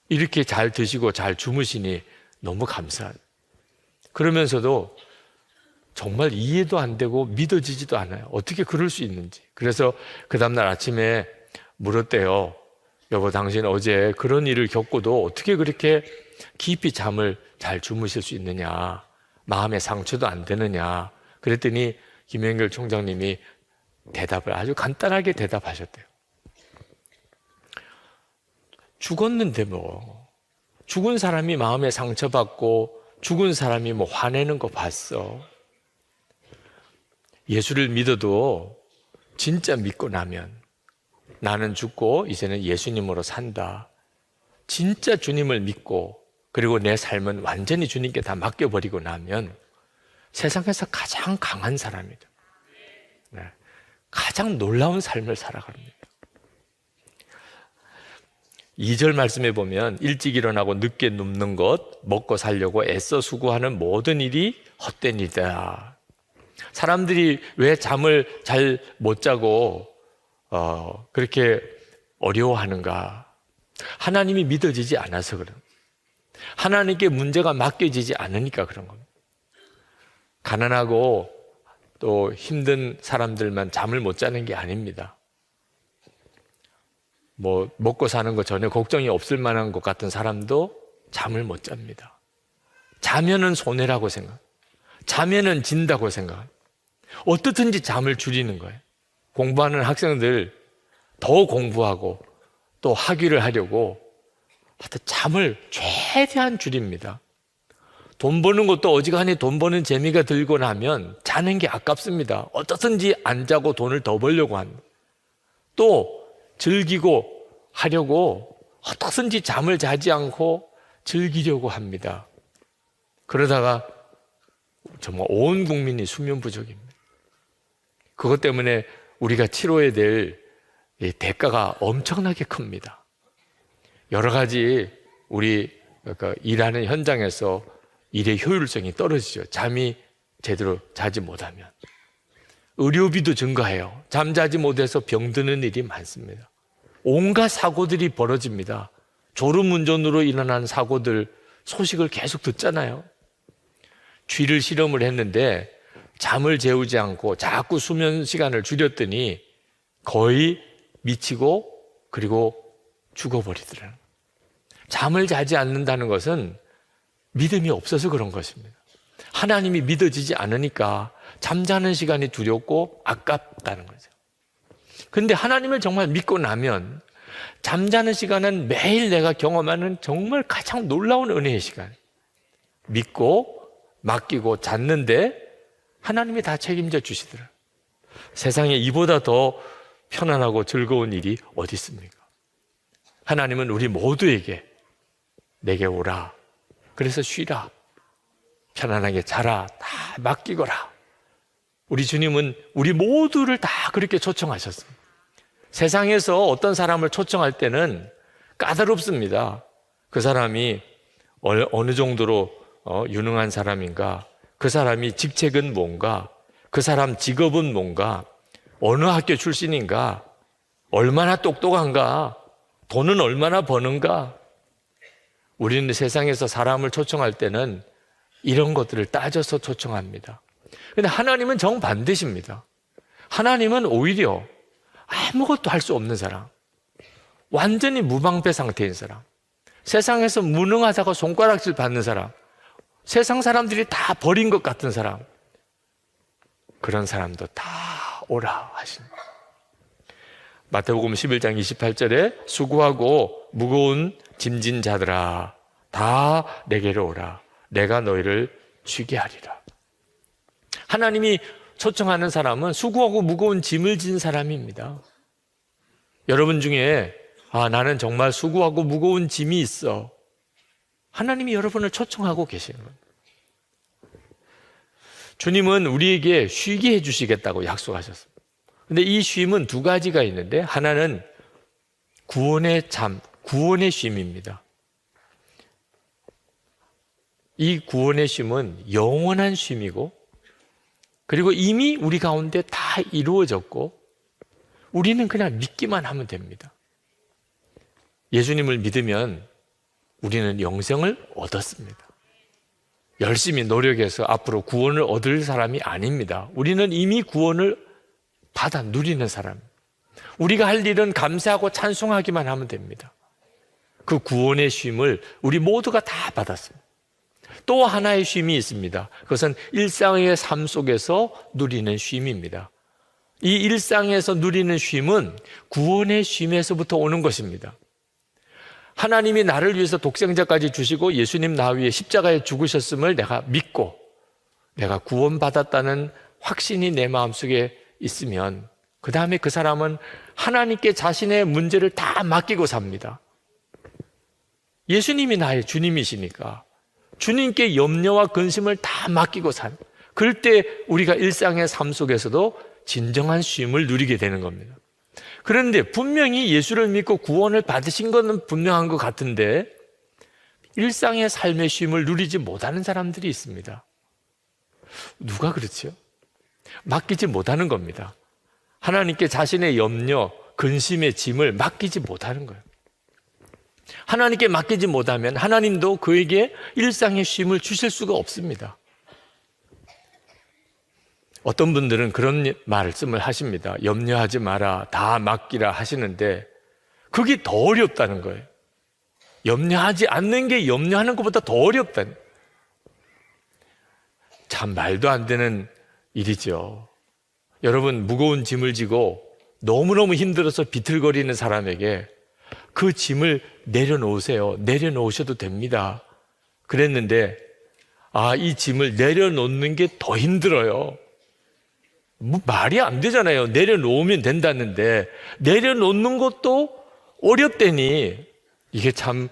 이렇게 잘 드시고 잘 주무시니 너무 감사하다. 그러면서도 정말 이해도 안 되고 믿어지지도 않아요. 어떻게 그럴 수 있는지. 그래서 그 다음날 아침에 물었대요. 여보, 당신 어제 그런 일을 겪고도 어떻게 그렇게 깊이 잠을 잘 주무실 수 있느냐, 마음에 상처도 안 되느냐. 그랬더니 김영길 총장님이 대답을 아주 간단하게 대답하셨대요. 죽었는데 뭐, 죽은 사람이 마음에 상처받고 죽은 사람이 뭐 화내는 거 봤어. 예수를 믿어도 진짜 믿고 나면 나는 죽고 이제는 예수님으로 산다. 진짜 주님을 믿고 그리고 내 삶은 완전히 주님께 다 맡겨버리고 나면 세상에서 가장 강한 사람이다. 네. 가장 놀라운 삶을 살아갑니다. 2절 말씀에 보면 일찍 일어나고 늦게 눕는 것, 먹고 살려고 애써 수고하는 모든 일이 헛된 일이다. 사람들이 왜 잠을 잘 못 자고 그렇게 어려워하는가? 하나님이 믿어지지 않아서 그런, 하나님께 문제가 맡겨지지 않으니까 그런 겁니다. 가난하고 또 힘든 사람들만 잠을 못 자는 게 아닙니다. 뭐 먹고 사는 거 전혀 걱정이 없을 만한 것 같은 사람도 잠을 못 잡니다. 자면은 손해라고 생각, 자면은 진다고 생각. 어떻든지 잠을 줄이는 거예요. 공부하는 학생들 더 공부하고 또 학위를 하려고 하여튼 잠을 최대한 줄입니다. 돈 버는 것도 어지간히 돈 버는 재미가 들고 나면 자는 게 아깝습니다. 어떻든지 안 자고 돈을 더 벌려고 합니다. 또 즐기고 하려고 어떻든지 잠을 자지 않고 즐기려고 합니다. 그러다가 정말 온 국민이 수면 부족입니다. 그것 때문에 우리가 치러야 될 대가가 엄청나게 큽니다. 여러 가지 우리 일하는 현장에서 일의 효율성이 떨어지죠. 잠이 제대로 자지 못하면. 의료비도 증가해요. 잠자지 못해서 병드는 일이 많습니다. 온갖 사고들이 벌어집니다. 졸음운전으로 일어난 사고들 소식을 계속 듣잖아요. 쥐를 실험을 했는데 잠을 재우지 않고 자꾸 수면 시간을 줄였더니 거의 미치고 그리고 죽어버리더라고요. 잠을 자지 않는다는 것은 믿음이 없어서 그런 것입니다. 하나님이 믿어지지 않으니까 잠자는 시간이 두렵고 아깝다는 거죠. 그런데 하나님을 정말 믿고 나면 잠자는 시간은 매일 내가 경험하는 정말 가장 놀라운 은혜의 시간. 믿고 맡기고 잤는데 하나님이 다 책임져 주시더라. 세상에 이보다 더 편안하고 즐거운 일이 어디 있습니까? 하나님은 우리 모두에게 내게 오라. 그래서 쉬라. 편안하게 자라. 다 맡기거라. 우리 주님은 우리 모두를 다 그렇게 초청하셨습니다. 세상에서 어떤 사람을 초청할 때는 까다롭습니다. 그 사람이 어느 정도로 유능한 사람인가? 그 사람이 직책은 뭔가? 그 사람 직업은 뭔가? 어느 학교 출신인가? 얼마나 똑똑한가? 돈은 얼마나 버는가? 우리는 세상에서 사람을 초청할 때는 이런 것들을 따져서 초청합니다. 그런데 하나님은 정반대십니다. 하나님은 오히려 아무것도 할 수 없는 사람, 완전히 무방패 상태인 사람, 세상에서 무능하다고 손가락질 받는 사람, 세상 사람들이 다 버린 것 같은 사람, 그런 사람도 다 오라 하십니다. 마태복음 11장 28절에 수고하고 무거운 짐진 자들아 다 내게로 오라. 내가 너희를 쉬게 하리라. 하나님이 초청하는 사람은 수고하고 무거운 짐을 진 사람입니다. 여러분 중에 나는 정말 수고하고 무거운 짐이 있어. 하나님이 여러분을 초청하고 계시는 겁니다. 주님은 우리에게 쉬게 해주시겠다고 약속하셨습니다. 그런데 이 쉼은 두 가지가 있는데 하나는 구원의 잠, 구원의 쉼입니다. 이 구원의 쉼은 영원한 쉼이고 그리고 이미 우리 가운데 다 이루어졌고 우리는 그냥 믿기만 하면 됩니다. 예수님을 믿으면 우리는 영생을 얻었습니다. 열심히 노력해서 앞으로 구원을 얻을 사람이 아닙니다. 우리는 이미 구원을 받아 누리는 사람. 우리가 할 일은 감사하고 찬송하기만 하면 됩니다. 그 구원의 쉼을 우리 모두가 다 받았어요. 또 하나의 쉼이 있습니다. 그것은 일상의 삶 속에서 누리는 쉼입니다. 이 일상에서 누리는 쉼은 구원의 쉼에서부터 오는 것입니다. 하나님이 나를 위해서 독생자까지 주시고 예수님 나 위에 십자가에 죽으셨음을 내가 믿고 내가 구원받았다는 확신이 내 마음속에 있으면 그 다음에 그 사람은 하나님께 자신의 문제를 다 맡기고 삽니다. 예수님이 나의 주님이시니까 주님께 염려와 근심을 다 맡기고 산. 그럴 때 우리가 일상의 삶 속에서도 진정한 쉼을 누리게 되는 겁니다. 그런데 분명히 예수를 믿고 구원을 받으신 것은 분명한 것 같은데 일상의 삶의 쉼을 누리지 못하는 사람들이 있습니다. 누가 그렇죠? 맡기지 못하는 겁니다. 하나님께 자신의 염려, 근심의 짐을 맡기지 못하는 거예요. 하나님께 맡기지 못하면 하나님도 그에게 일상의 쉼을 주실 수가 없습니다. 어떤 분들은 그런 말씀을 하십니다. 염려하지 마라, 다 맡기라 하시는데 그게 더 어렵다는 거예요. 염려하지 않는 게 염려하는 것보다 더 어렵다는. 참 말도 안 되는 일이죠. 여러분, 무거운 짐을 지고 너무너무 힘들어서 비틀거리는 사람에게 그 짐을 내려놓으세요. 내려놓으셔도 됩니다. 그랬는데 이 짐을 내려놓는 게 더 힘들어요. 뭐 말이 안 되잖아요. 내려놓으면 된다는데 내려놓는 것도 어렵다니 이게 참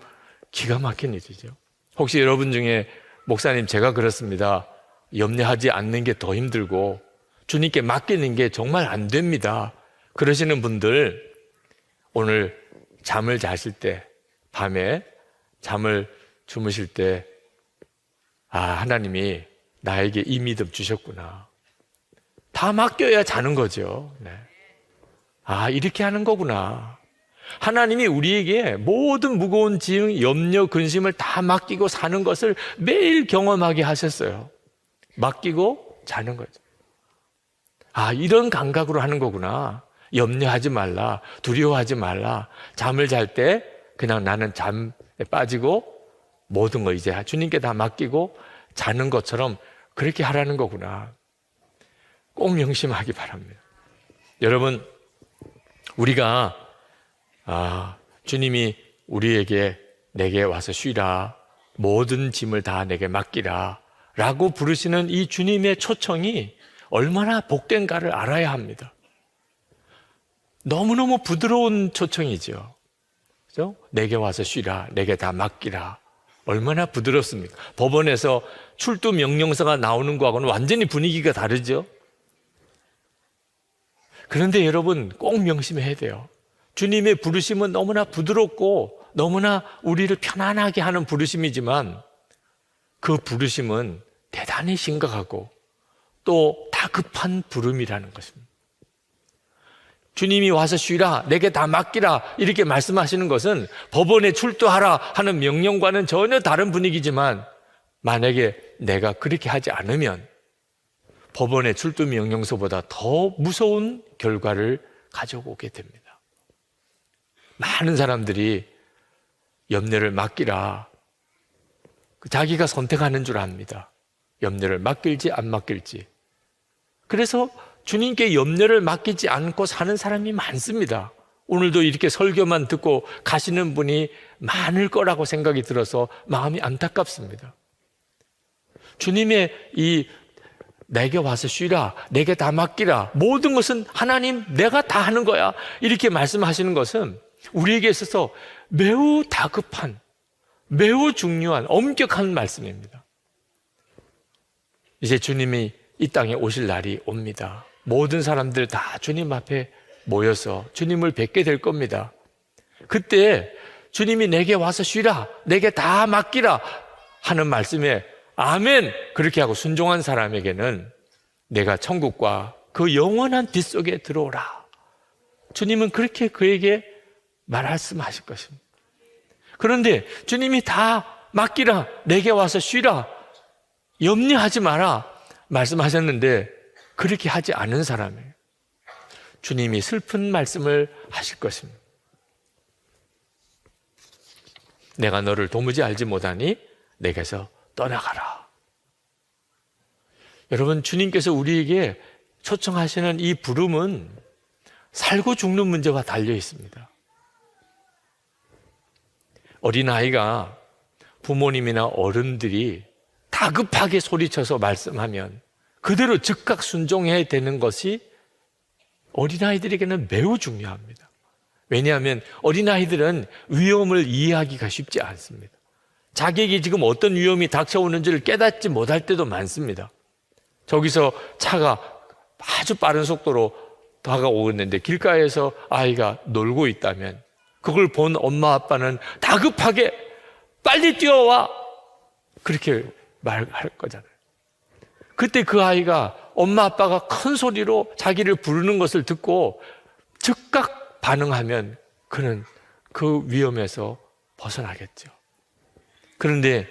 기가 막힌 일이죠. 혹시 여러분 중에 목사님 제가 그렇습니다. 염려하지 않는 게 더 힘들고 주님께 맡기는 게 정말 안 됩니다. 그러시는 분들 오늘 잠을 자실 때 밤에 잠을 주무실 때 하나님이 나에게 이 믿음 주셨구나. 다 맡겨야 자는 거죠. 네. 이렇게 하는 거구나. 하나님이 우리에게 모든 무거운 짐, 염려, 근심을 다 맡기고 사는 것을 매일 경험하게 하셨어요. 맡기고 자는 거죠. 이런 감각으로 하는 거구나. 염려하지 말라, 두려워하지 말라. 잠을 잘 때 그냥 나는 잠에 빠지고 모든 거 이제 주님께 다 맡기고 자는 것처럼 그렇게 하라는 거구나. 꼭 명심하기 바랍니다. 여러분, 우리가 주님이 우리에게 내게 와서 쉬라, 모든 짐을 다 내게 맡기라 라고 부르시는 이 주님의 초청이 얼마나 복된가를 알아야 합니다. 너무너무 부드러운 초청이죠. 그죠? 내게 와서 쉬라, 내게 다 맡기라. 얼마나 부드럽습니까? 법원에서 출두 명령서가 나오는 거하고는 완전히 분위기가 다르죠. 그런데 여러분 꼭 명심해야 돼요. 주님의 부르심은 너무나 부드럽고 너무나 우리를 편안하게 하는 부르심이지만 그 부르심은 대단히 심각하고 또 다급한 부름이라는 것입니다. 주님이 와서 쉬라, 내게 다 맡기라 이렇게 말씀하시는 것은 법원에 출두하라 하는 명령과는 전혀 다른 분위기지만 만약에 내가 그렇게 하지 않으면 법원의 출두 명령서보다 더 무서운 결과를 가져오게 됩니다. 많은 사람들이 염려를 맡기라 자기가 선택하는 줄 압니다. 염려를 맡길지 안 맡길지. 그래서 주님께 염려를 맡기지 않고 사는 사람이 많습니다. 오늘도 이렇게 설교만 듣고 가시는 분이 많을 거라고 생각이 들어서 마음이 안타깝습니다. 주님의 이 내게 와서 쉬라, 내게 다 맡기라, 모든 것은 하나님 내가 다 하는 거야 이렇게 말씀하시는 것은 우리에게 있어서 매우 다급한, 매우 중요한 엄격한 말씀입니다. 이제 주님이 이 땅에 오실 날이 옵니다. 모든 사람들 다 주님 앞에 모여서 주님을 뵙게 될 겁니다. 그때 주님이 내게 와서 쉬라, 내게 다 맡기라 하는 말씀에 아멘 그렇게 하고 순종한 사람에게는 내가 천국과 그 영원한 빛 속에 들어오라. 주님은 그렇게 그에게 말씀하실 것입니다. 그런데 주님이 다 맡기라, 내게 와서 쉬라 염려하지 마라 말씀하셨는데 그렇게 하지 않은 사람이에요. 주님이 슬픈 말씀을 하실 것입니다. 내가 너를 도무지 알지 못하니 내게서 떠나가라. 여러분, 주님께서 우리에게 초청하시는 이 부름은 살고 죽는 문제와 달려 있습니다. 어린아이가 부모님이나 어른들이 다급하게 소리쳐서 말씀하면 그대로 즉각 순종해야 되는 것이 어린아이들에게는 매우 중요합니다. 왜냐하면 어린아이들은 위험을 이해하기가 쉽지 않습니다. 자기에게 지금 어떤 위험이 닥쳐오는지를 깨닫지 못할 때도 많습니다. 저기서 차가 아주 빠른 속도로 다가오는데 길가에서 아이가 놀고 있다면 그걸 본 엄마 아빠는 다급하게 빨리 뛰어와 그렇게 말할 거잖아요. 그때 그 아이가 엄마 아빠가 큰 소리로 자기를 부르는 것을 듣고 즉각 반응하면 그는 그 위험에서 벗어나겠죠. 그런데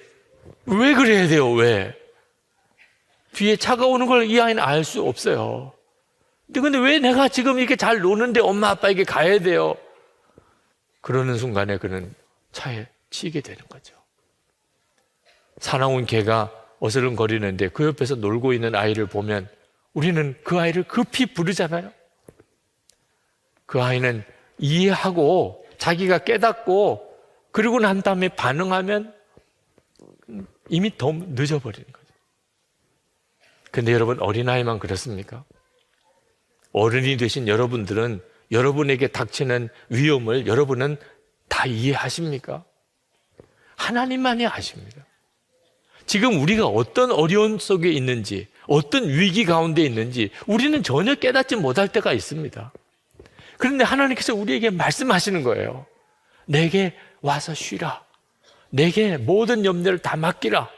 왜 그래야 돼요? 왜? 뒤에 차가 오는 걸 이 아이는 알 수 없어요. 근데 왜 내가 지금 이렇게 잘 노는데 엄마 아빠에게 가야 돼요? 그러는 순간에 그는 차에 치이게 되는 거죠. 사나운 개가 어슬렁거리는데 그 옆에서 놀고 있는 아이를 보면 우리는 그 아이를 급히 부르잖아요. 그 아이는 이해하고 자기가 깨닫고 그러고 난 다음에 반응하면 이미 더 늦어버리는 거죠. 근데 여러분, 어린아이만 그렇습니까? 어른이 되신 여러분들은 여러분에게 닥치는 위험을 여러분은 다 이해하십니까? 하나님만이 아십니다. 지금 우리가 어떤 어려움 속에 있는지, 어떤 위기 가운데 있는지 우리는 전혀 깨닫지 못할 때가 있습니다. 그런데 하나님께서 우리에게 말씀하시는 거예요. 내게 와서 쉬라. 내게 모든 염려를 다 맡기라.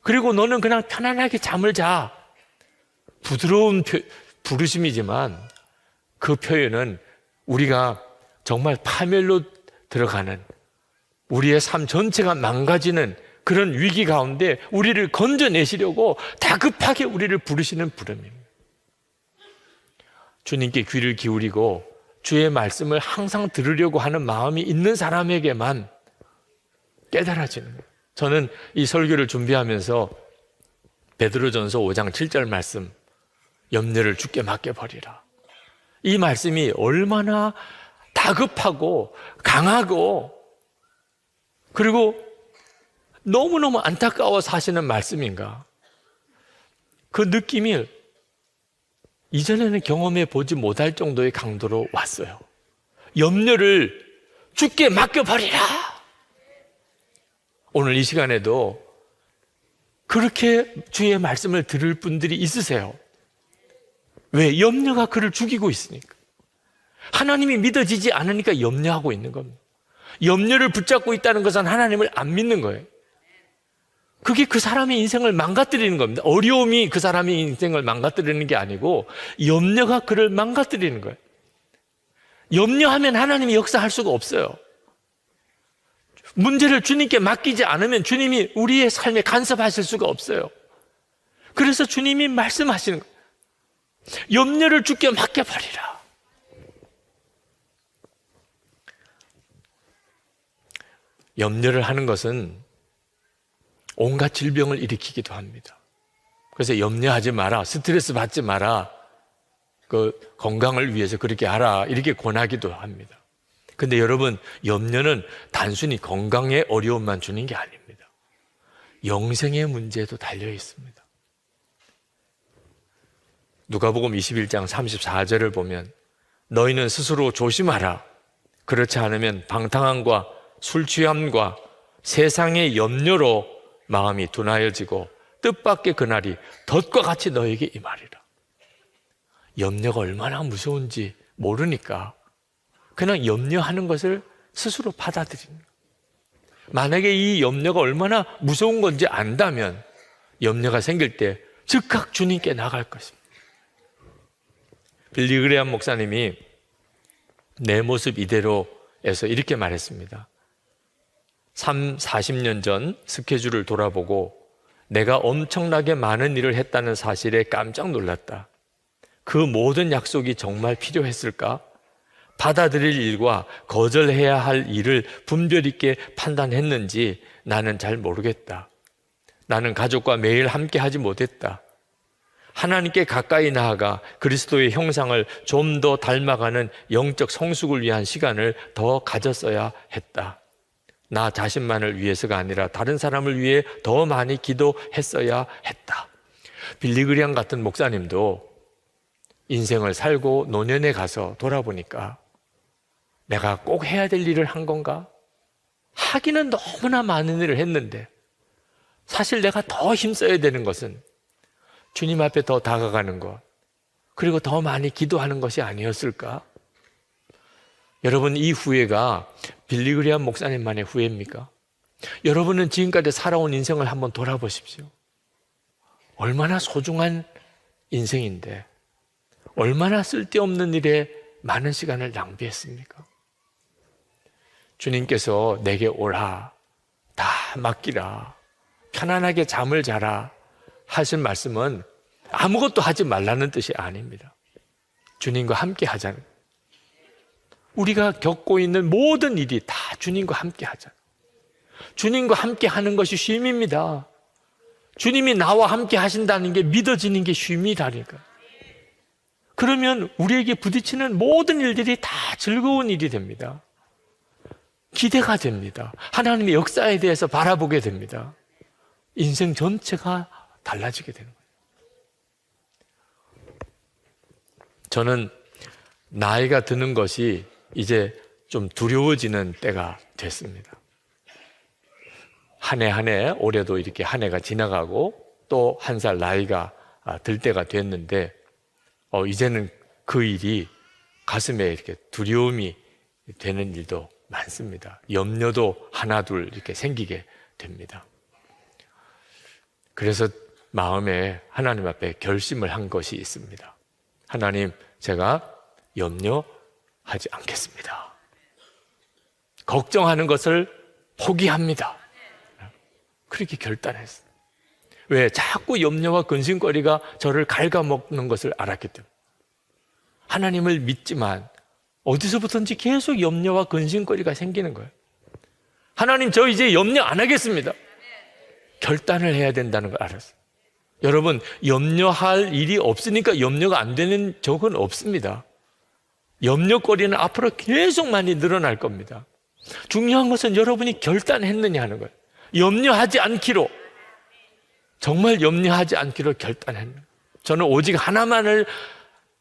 그리고 너는 그냥 편안하게 잠을 자. 부드러운 부르심이지만 그 표현은 우리가 정말 파멸로 들어가는, 우리의 삶 전체가 망가지는 그런 위기 가운데 우리를 건져내시려고 다급하게 우리를 부르시는 부름입니다. 주님께 귀를 기울이고 주의 말씀을 항상 들으려고 하는 마음이 있는 사람에게만 깨달아지는 거예요. 저는 이 설교를 준비하면서 베드로전서 5장 7절 말씀, 염려를 주께 맡겨버리라. 이 말씀이 얼마나 다급하고 강하고 그리고 너무너무 안타까워 사시는 말씀인가. 그 느낌이 이전에는 경험해 보지 못할 정도의 강도로 왔어요. 염려를 주께 맡겨버리라. 오늘 이 시간에도 그렇게 주의 말씀을 들을 분들이 있으세요. 왜? 염려가 그를 죽이고 있으니까. 하나님이 믿어지지 않으니까 염려하고 있는 겁니다. 염려를 붙잡고 있다는 것은 하나님을 안 믿는 거예요. 그게 그 사람의 인생을 망가뜨리는 겁니다. 어려움이 그 사람의 인생을 망가뜨리는 게 아니고 염려가 그를 망가뜨리는 거예요. 염려하면 하나님이 역사할 수가 없어요. 문제를 주님께 맡기지 않으면 주님이 우리의 삶에 간섭하실 수가 없어요. 그래서 주님이 말씀하시는 거예요. 염려를 주께 맡겨버리라. 염려를 하는 것은 온갖 질병을 일으키기도 합니다. 그래서 염려하지 마라, 스트레스 받지 마라, 그 건강을 위해서 그렇게 하라, 이렇게 권하기도 합니다. 근데 여러분, 염려는 단순히 건강에 어려움만 주는 게 아닙니다. 영생의 문제도 달려 있습니다. 누가복음 21장 34절을 보면 너희는 스스로 조심하라. 그렇지 않으면 방탕함과 술 취함과 세상의 염려로 마음이 둔하여지고 뜻밖의 그날이 덫과 같이 너에게 임하리라. 염려가 얼마나 무서운지 모르니까 그냥 염려하는 것을 스스로 받아들입니다. 만약에 이 염려가 얼마나 무서운 건지 안다면 염려가 생길 때 즉각 주님께 나갈 것입니다. 빌리 그레이엄 목사님이 내 모습 이대로에서 이렇게 말했습니다. 40년 전 스케줄을 돌아보고 내가 엄청나게 많은 일을 했다는 사실에 깜짝 놀랐다. 그 모든 약속이 정말 필요했을까? 받아들일 일과 거절해야 할 일을 분별 있게 판단했는지 나는 잘 모르겠다. 나는 가족과 매일 함께 하지 못했다. 하나님께 가까이 나아가 그리스도의 형상을 좀 더 닮아가는 영적 성숙을 위한 시간을 더 가졌어야 했다. 나 자신만을 위해서가 아니라 다른 사람을 위해 더 많이 기도했어야 했다. 빌리 그리함 같은 목사님도 인생을 살고 노년에 가서 돌아보니까 내가 꼭 해야 될 일을 한 건가? 하기는 너무나 많은 일을 했는데 사실 내가 더 힘써야 되는 것은 주님 앞에 더 다가가는 것, 그리고 더 많이 기도하는 것이 아니었을까? 여러분, 이 후회가 빌리 그리함 목사님만의 후회입니까? 여러분은 지금까지 살아온 인생을 한번 돌아보십시오. 얼마나 소중한 인생인데 얼마나 쓸데없는 일에 많은 시간을 낭비했습니까? 주님께서 내게 오라, 다 맡기라, 편안하게 잠을 자라 하신 말씀은 아무것도 하지 말라는 뜻이 아닙니다. 주님과 함께 하자는, 우리가 겪고 있는 모든 일이 다 주님과 함께 하자. 주님과 함께 하는 것이 쉼입니다. 주님이 나와 함께 하신다는 게 믿어지는 게 쉼이라니까. 그러면 우리에게 부딪히는 모든 일들이 다 즐거운 일이 됩니다. 기대가 됩니다. 하나님의 역사에 대해서 바라보게 됩니다. 인생 전체가 달라지게 되는 거예요. 저는 나이가 드는 것이 이제 좀 두려워지는 때가 됐습니다. 한 해 한 해, 올해도 이렇게 한 해가 지나가고 또 한 살 나이가 들 때가 됐는데 이제는 그 일이 가슴에 이렇게 두려움이 되는 일도 많습니다. 염려도 하나 둘 이렇게 생기게 됩니다. 그래서 마음에 하나님 앞에 결심을 한 것이 있습니다. 하나님, 제가 염려하지 않겠습니다. 걱정하는 것을 포기합니다. 그렇게 결단했어요. 왜? 자꾸 염려와 근심거리가 저를 갉아먹는 것을 알았기 때문에. 하나님을 믿지만 어디서부터인지 계속 염려와 근심거리가 생기는 거예요. 하나님, 저 이제 염려 안 하겠습니다. 결단을 해야 된다는 걸 알았어요. 여러분, 염려할 일이 없으니까 염려가 안 되는 적은 없습니다. 염려거리는 앞으로 계속 많이 늘어날 겁니다. 중요한 것은 여러분이 결단했느냐 하는 거예요. 염려하지 않기로, 정말 염려하지 않기로 결단했는. 저는 오직 하나만을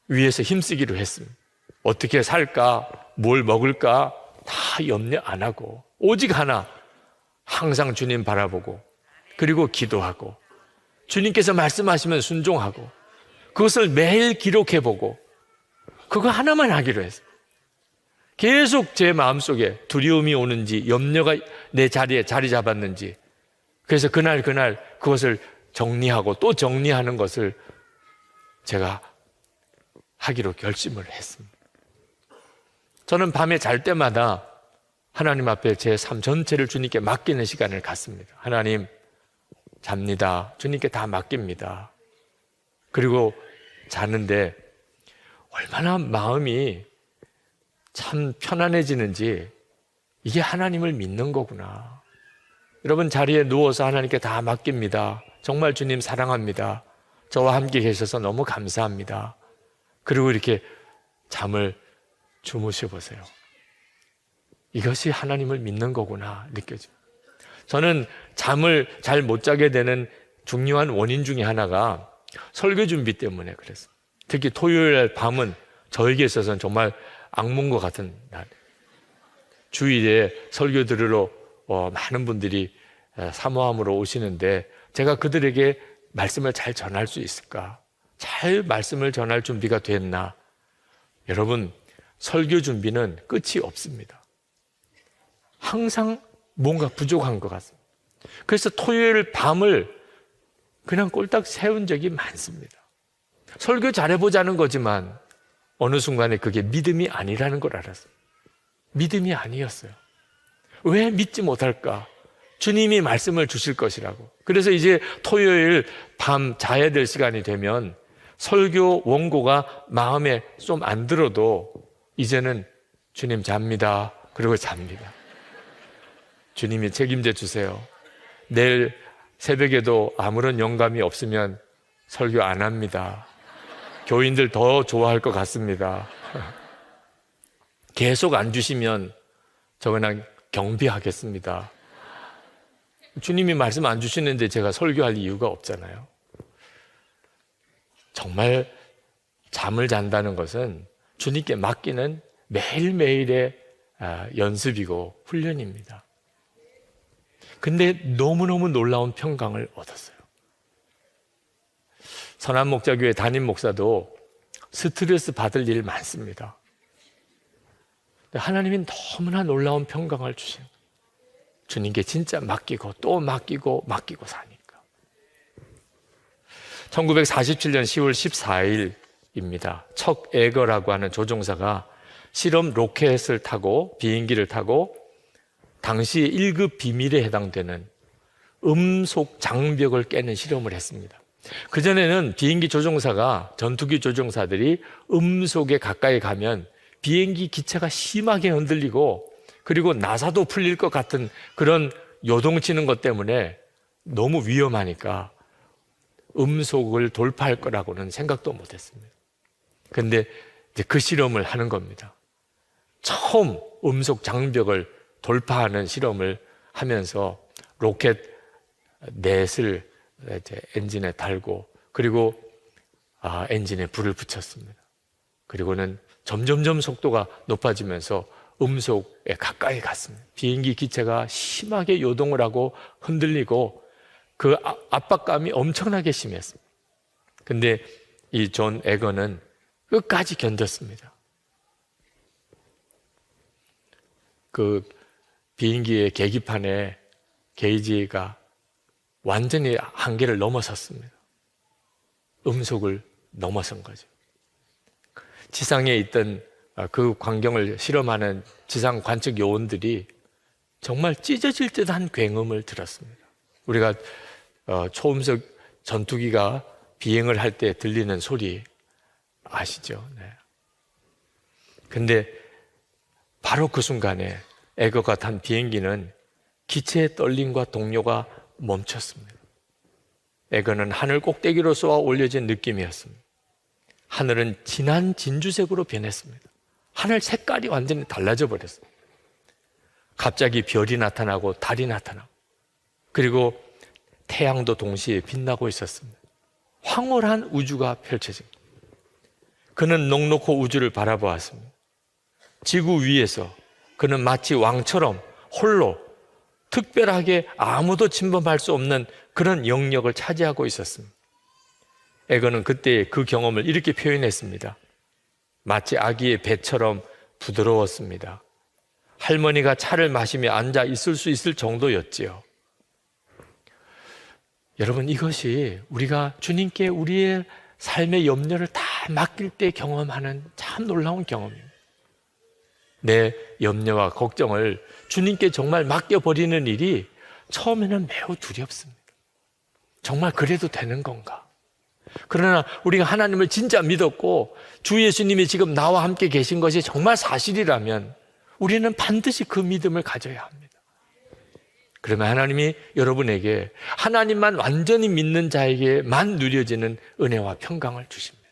위해서 힘쓰기로 했습니다. 어떻게 살까, 뭘 먹을까 다 염려 안 하고 오직 하나, 항상 주님 바라보고 그리고 기도하고 주님께서 말씀하시면 순종하고 그것을 매일 기록해보고 그거 하나만 하기로 했어요. 계속 제 마음속에 두려움이 오는지 염려가 내 자리에 자리 잡았는지, 그래서 그날 그것을 정리하고 또 정리하는 것을 제가 하기로 결심을 했습니다. 저는 밤에 잘 때마다 하나님 앞에 제 삶 전체를 주님께 맡기는 시간을 갖습니다. 하나님, 잡니다. 주님께 다 맡깁니다. 그리고 자는데 얼마나 마음이 참 편안해지는지, 이게 하나님을 믿는 거구나. 여러분, 자리에 누워서 하나님께 다 맡깁니다. 정말 주님 사랑합니다. 저와 함께 계셔서 너무 감사합니다. 그리고 이렇게 잠을 주무셔 보세요. 이것이 하나님을 믿는 거구나 느껴집니다. 저는 잠을 잘 못 자게 되는 중요한 원인 중에 하나가 설교 준비 때문에 그랬어요. 특히 토요일 밤은 저에게 있어서는 정말 악몽과 같은 날. 주일에 설교 들으러 많은 분들이 사모함으로 오시는데 제가 그들에게 말씀을 잘 전할 수 있을까? 잘 말씀을 전할 준비가 됐나? 여러분, 설교 준비는 끝이 없습니다. 항상 뭔가 부족한 것 같습니다. 그래서 토요일 밤을 그냥 꼴딱 세운 적이 많습니다. 설교 잘해보자는 거지만 어느 순간에 그게 믿음이 아니라는 걸 알았어요. 믿음이 아니었어요. 왜 믿지 못할까? 주님이 말씀을 주실 것이라고. 그래서 이제 토요일 밤 자야 될 시간이 되면 설교 원고가 마음에 좀 안 들어도 이제는 주님 잡니다. 그리고 잡니다. 주님이 책임져 주세요. 내일 새벽에도 아무런 영감이 없으면 설교 안 합니다. 교인들 더 좋아할 것 같습니다. 계속 안 주시면 저 그냥 경비하겠습니다. 주님이 말씀 안 주시는데 제가 설교할 이유가 없잖아요. 정말 잠을 잔다는 것은 주님께 맡기는 매일매일의 연습이고 훈련입니다. 근데 너무너무 놀라운 평강을 얻었어요. 선한목자교회 담임 목사도 스트레스 받을 일 많습니다. 하나님이 너무나 놀라운 평강을 주신 거예요. 주님께 진짜 맡기고 또 맡기고 사니까. 1947년 10월 14일입니다. 척 에거라고 하는 조종사가 실험 로켓을 타고 비행기를 타고 당시 1급 비밀에 해당되는 음속 장벽을 깨는 실험을 했습니다. 그전에는 비행기 조종사가, 전투기 조종사들이 음속에 가까이 가면 비행기 기체가 심하게 흔들리고 그리고 나사도 풀릴 것 같은 그런 요동치는 것 때문에 너무 위험하니까 음속을 돌파할 거라고는 생각도 못 했습니다. 근데 이제 그 실험을 하는 겁니다. 처음 음속 장벽을 돌파하는 실험을 하면서 로켓 넷을 이제 엔진에 달고 그리고 엔진에 불을 붙였습니다. 그리고는 점점점 속도가 높아지면서 음속에 가까이 갔습니다. 비행기 기체가 심하게 요동을 하고 흔들리고 그 압박감이 엄청나게 심했습니다. 근데 이 존 에거는 끝까지 견뎠습니다. 그 비행기의 계기판에 게이지가 완전히 한계를 넘어섰습니다. 음속을 넘어선 거죠. 지상에 있던 그 광경을 실험하는 지상 관측 요원들이 정말 찢어질 듯한 굉음을 들었습니다. 우리가 초음속 전투기가 비행을 할 때 들리는 소리 아시죠? 네. 근데 바로 그 순간에 에거가 탄 비행기는 기체의 떨림과 동료가 멈췄습니다. 에거는 하늘 꼭대기로 쏘아 올려진 느낌이었습니다. 하늘은 진한 진주색으로 변했습니다. 하늘 색깔이 완전히 달라져 버렸어요. 갑자기 별이 나타나고 달이 나타나고 그리고 태양도 동시에 빛나고 있었습니다. 황홀한 우주가 펼쳐집니다. 그는 넉넉히 우주를 바라보았습니다. 지구 위에서 그는 마치 왕처럼 홀로 특별하게 아무도 침범할 수 없는 그런 영역을 차지하고 있었습니다. 에거는 그때 그 경험을 이렇게 표현했습니다. 마치 아기의 배처럼 부드러웠습니다. 할머니가 차를 마시며 앉아 있을 수 있을 정도였지요. 여러분, 이것이 우리가 주님께 우리의 삶의 염려를 다 맡길 때 경험하는 참 놀라운 경험입니다. 내 염려와 걱정을 주님께 정말 맡겨버리는 일이 처음에는 매우 두렵습니다. 정말 그래도 되는 건가? 그러나 우리가 하나님을 진짜 믿었고 주 예수님이 지금 나와 함께 계신 것이 정말 사실이라면 우리는 반드시 그 믿음을 가져야 합니다. 그러면 하나님이 여러분에게 하나님만 완전히 믿는 자에게만 누려지는 은혜와 평강을 주십니다.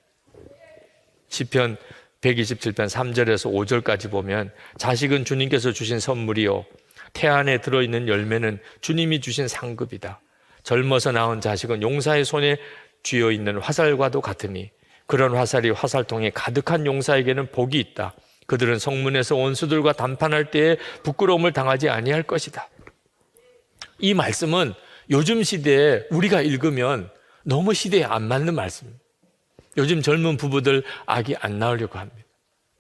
시편 127편 3절에서 5절까지 보면 자식은 주님께서 주신 선물이요 태 안에 들어있는 열매는 주님이 주신 상급이다. 젊어서 낳은 자식은 용사의 손에 쥐어있는 화살과도 같으니 그런 화살이 화살통에 가득한 용사에게는 복이 있다. 그들은 성문에서 원수들과 담판할 때에 부끄러움을 당하지 아니할 것이다. 이 말씀은 요즘 시대에 우리가 읽으면 너무 시대에 안 맞는 말씀입니다. 요즘 젊은 부부들 아기 안 낳으려고 합니다.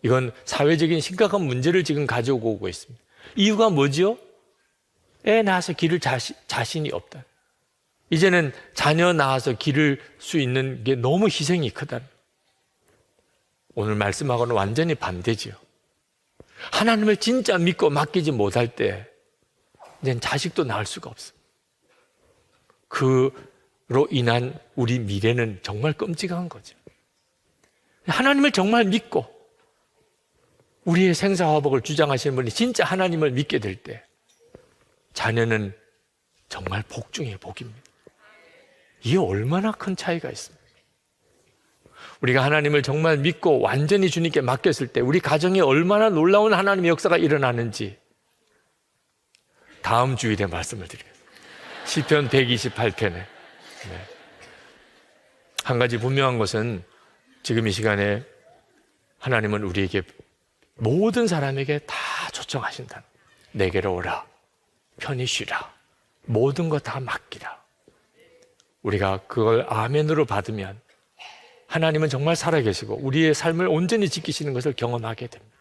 이건 사회적인 심각한 문제를 지금 가지고 오고 있습니다. 이유가 뭐죠? 애 낳아서 기를 자신이 없다. 이제는 자녀 낳아서 기를 수 있는 게 너무 희생이 크다. 오늘 말씀하고는 완전히 반대지요. 하나님을 진짜 믿고 맡기지 못할 때 이제 자식도 낳을 수가 없어. 그로 인한 우리 미래는 정말 끔찍한 거죠. 하나님을 정말 믿고 우리의 생사화복을 주장하시는 분이 진짜 하나님을 믿게 될 때 자녀는 정말 복 중에 복입니다. 이게 얼마나 큰 차이가 있습니까? 우리가 하나님을 정말 믿고 완전히 주님께 맡겼을 때 우리 가정에 얼마나 놀라운 하나님의 역사가 일어나는지 다음 주일에 말씀을 드리겠습니다. 시편 128편에 한 가지 분명한 것은 지금 이 시간에 하나님은 우리에게 모든 사람에게 다 초청하신다. 내게로 오라. 편히 쉬라. 모든 것 다 맡기라. 우리가 그걸 아멘으로 받으면 하나님은 정말 살아계시고 우리의 삶을 온전히 지키시는 것을 경험하게 됩니다.